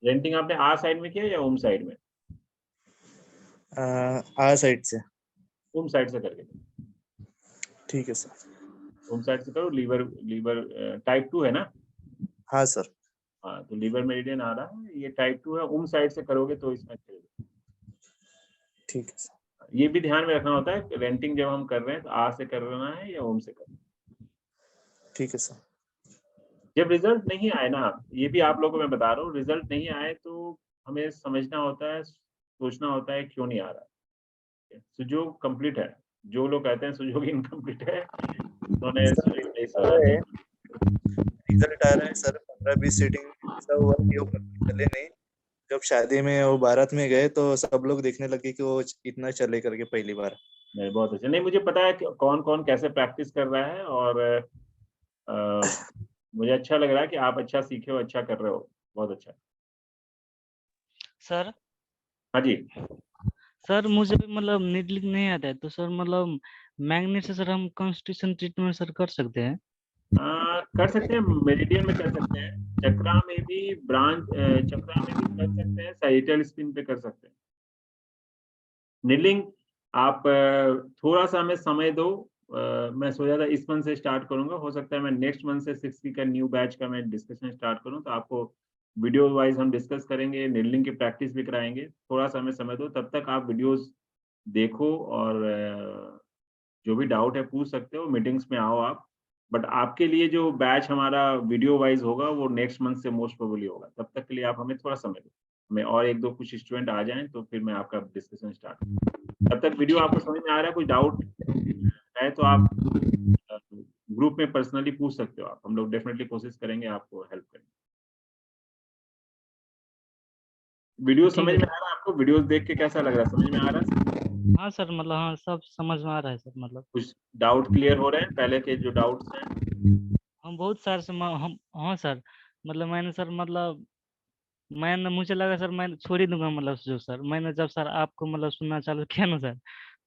रेंटिंग आपने आर साइड में किया या ओम साइड में? आ साइड से। ओम साइड से करके, ठीक है सर। ओम साइड से करो। लीवर लीवर टाइप 2 है ना? हाँ सर। हाँ, तो लीवर मेरिडियन आ रहा है, ये टाइप 2 है। ओम साइड से करोगे तो इसमें अच्छे होगा। ठीक है सर। ये भी ध्यान में रखना होता है, रेंटिंग जब हम कर रहे हैं तो आर से करना है या ओम से करना है। ठीक है सर। जब रिजल्ट नहीं आए ना, ये भी आप लोगों को मैं बता रहा हूँ, रिजल्ट नहीं आए तो हमें समझना होता है, सोचना होता है क्यों नहीं आ रहा है। सुजोग कंप्लीट है, जो लोग कहते हैं सुजोग इनकम्प्लीट है, उन्होंने सही सलाह दी। रिजल्ट आ रहा है सर, 15-20 सीटिंग ऐसा हुआ कि वो चले नहीं। जब शादी में वो बारात में गए तो सब लोग देखने लगे कि वो इतना चले करके पहली बार। नहीं, बहुत अच्छा। नहीं, मुझे पता है कि कौन कौन कैसे प्रैक्टिस कर रहा है, और मुझे अच्छा लग रहा है कि आप अच्छा सीखे हो, अच्छा कर रहे हो, बहुत अच्छा। सर हाँ जी। सर मुझे भी मतलब नीडलिंग नहीं आता है, तो सर मतलब मैग्नेट से सर हम कॉन्स्टिट्यूशन ट्रीटमेंट सर कर सकते हैं? कर सकते हैं, मेरिडियन में कर सकते हैं, चक्रा में भी ब्रांच, चक्रा में भी कर सकते हैं, साइटल स्पिन पे कर सकते हैं। नीडलिंग आप थोड़ा सा हमें समय दो। मैं सोचा था इस मंथ से स्टार्ट करूंगा, हो सकता है मैं नेक्स्ट मंथ से 6 वीक का न्यू बैच का मैं डिस्कशन स्टार्ट करूं, तो आपको वीडियो वाइज हम डिस्कस करेंगे, नीडलिंग की प्रैक्टिस भी कराएंगे। थोड़ा सा हमें समय दो, तब तक आप वीडियोस देखो, और जो भी डाउट है पूछ सकते हो, मीटिंग्स में आओ आप। बट आपके लिए जो बैच हमारा वीडियो वाइज होगा वो नेक्स्ट मंथ से मोस्ट प्रोबेबली होगा, तब तक के लिए आप हमें थोड़ा समय दो। हमें और एक दो कुछ स्टूडेंट आ जाएं तो फिर मैं आपका डिस्कशन स्टार्ट करूँ। तब तक वीडियो आपको समझ में आ रहा है? कोई डाउट है तो आप ग्रुप में पर्सनली पूछ सकते हो आप, हम लोग डेफिनेटली कोशिश करेंगे आपको हेल्प करेंगे। वीडियो ठीक समझ है में सर। आ रहा है आपको? वीडियोस देख के कैसा लग रहा है, समझ में आ रहा है? हाँ सर, मतलब हाँ सब समझ में आ रहा है सर। मतलब कुछ डाउट क्लियर हो रहे हैं पहले के जो डाउट्स हैं? हम बहुत सारे से हम हाँ सर, मतलब मैंने सर मतलब मैंने मुझे लगा सर मैं छोड़ ही दूंगा, मतलब जो सर मैंने जब सर आपको मतलब सुनना चालू किया ना सर,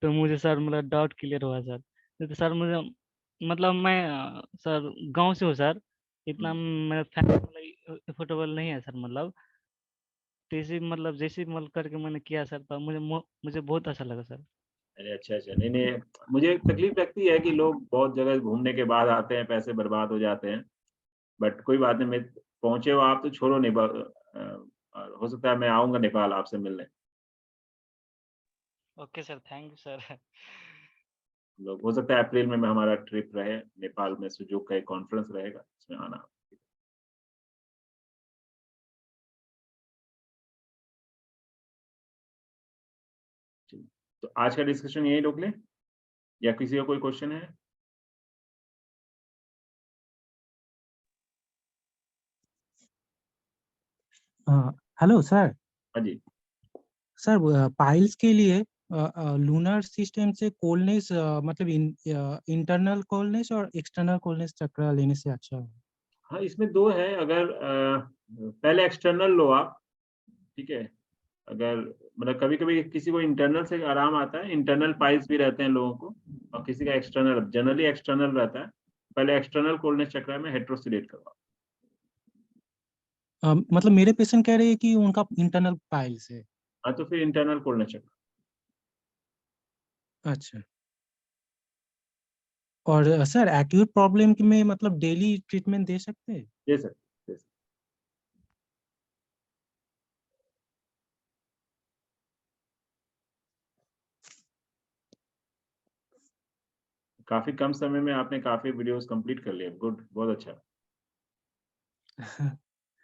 तो मुझे सर मतलब डाउट क्लियर हुआ सर। नहीं तो सर मुझे मतलब मैं सर गांव से हूँ सर, इतना मेरा फैमिली मतलब एफोर्डेबल नहीं है सर। मतलब जैसे मतलब जैसे मतलब करके मैंने किया सर, तो मुझे बहुत अच्छा लगा सर। अरे अच्छा अच्छा, नहीं नहीं, मुझे तकलीफ लगती है कि लोग बहुत जगह घूमने के बाद आते हैं, पैसे बर्बाद हो जाते हैं। बट कोई बात नहीं, मैं पहुंचे हो आप तो छोड़ो नेपाल। हो सकता है मैं आऊंगा नेपाल आपसे मिलने। Okay sir, thank you sir. लोग हो सकता है अप्रैल में हमारा ट्रिप रहे नेपाल में, सुजोग का एक कॉन्फ्रेंस रहेगा, उसमें आना। चलिए, तो आज का डिस्कशन यही रोक लें या किसी का कोई क्वेश्चन है? Hello sir. हाँ जी। सर पाइल्स के लिए लूनर सिस्टम से कोलनेस मतलब इंटरनल कोलनेस और एक्सटर्नल कोलनेस चक्र लेने से अच्छा है? हाँ, इसमें दो है। अगर पहले एक्सटर्नल लो आप, ठीक है। अगर मतलब कभी कभी किसी को इंटरनल से आराम आता है, इंटरनल पाइल्स भी रहते हैं लोगों को, और किसी का एक्सटर्नल, जनरली एक्सटर्नल रहता है। पहले एक्सटर्नल कोल्डनेस चक्र में हेट्रोसिलेट करवाओ। मतलब मेरे पेशेंट कह रहे हैं कि उनका इंटरनल पाइल्स है। हाँ, तो फिर इंटरनल कोल्डनेस चक्र। अच्छा। और सर एक्यूट प्रॉब्लम में मतलब डेली ट्रीटमेंट दे सकते हैं? दे सकते, दे सकते। काफी कम समय में आपने काफी वीडियोस कंप्लीट कर लिए, गुड, बहुत अच्छा।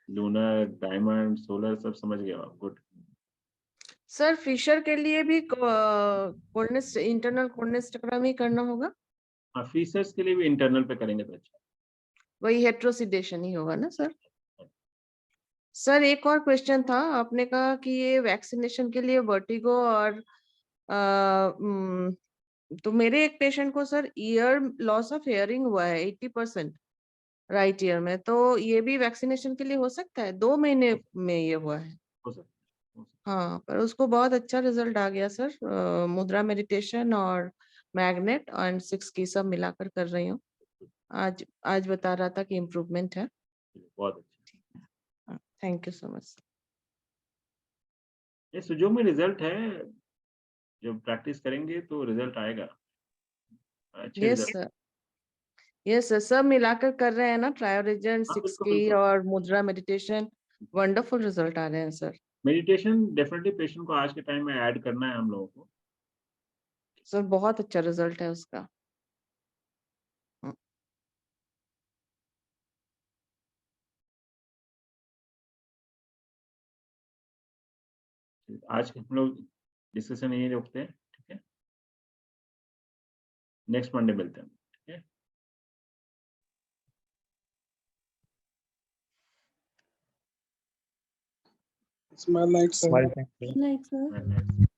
लूनर, डायमंड, सोलर सब समझ गए आप, गुड। सर फिशर के लिए भी कोऑर्डिनेट इंटरनल कोऑर्डिनेट स्टोग्राम ही करना होगा, हाँ, फीचर्स के लिए भी इंटरनल पे करेंगे तो अच्छा। वही हेट्रोसिडेशन ही होगा ना सर। सर एक और क्वेश्चन था, आपने कहा कि ये वैक्सीनेशन के लिए वर्टिगो और तो मेरे एक पेशेंट को sir year loss of hearing हुआ है 80% राइट ईयर में, तो ये भी वैक्सीनेशन के लिए हो सकता है? 2 महीने में ये हुआ है। हो सकता है, हो सकता हाँ, पर उसको बहुत अच्छा रिजल्ट आ गया सर। मुद्रा मेडिटेशन और मैग्नेट एंड 6 की सब मिलाकर कर रही हूँ। आज बता रहा था कि इम्प्रूवमेंट है। है, बहुत अच्छा। Thank you so much. ये सुजो में रिजल्ट है, जब प्रैक्टिस करेंगे तो रिजल्ट आएगा, अच्छे yes result. Sir, yes sir, सब मिलाकर कर रहे हैं ना, ट्रायोरेजन, हाँ, 6 बिल्कुल की बिल्कुल। और मुद्रा मेडिटेशन, वंडरफुल रिजल्ट आ रहे हैं सर। मेडिटेशन डेफिनेटली पेशेंट को आज के टाइम में ऐड करना है हम लोगों को। सर बहुत अच्छा रिजल्ट है उसका। आज हम लोग डिस्कशन यही रोकते हैं, ठीक है, नेक्स्ट मंडे मिलते हैं, ठीक है। Smile like sir. Smile, thank you. Like sir. Bye, bye.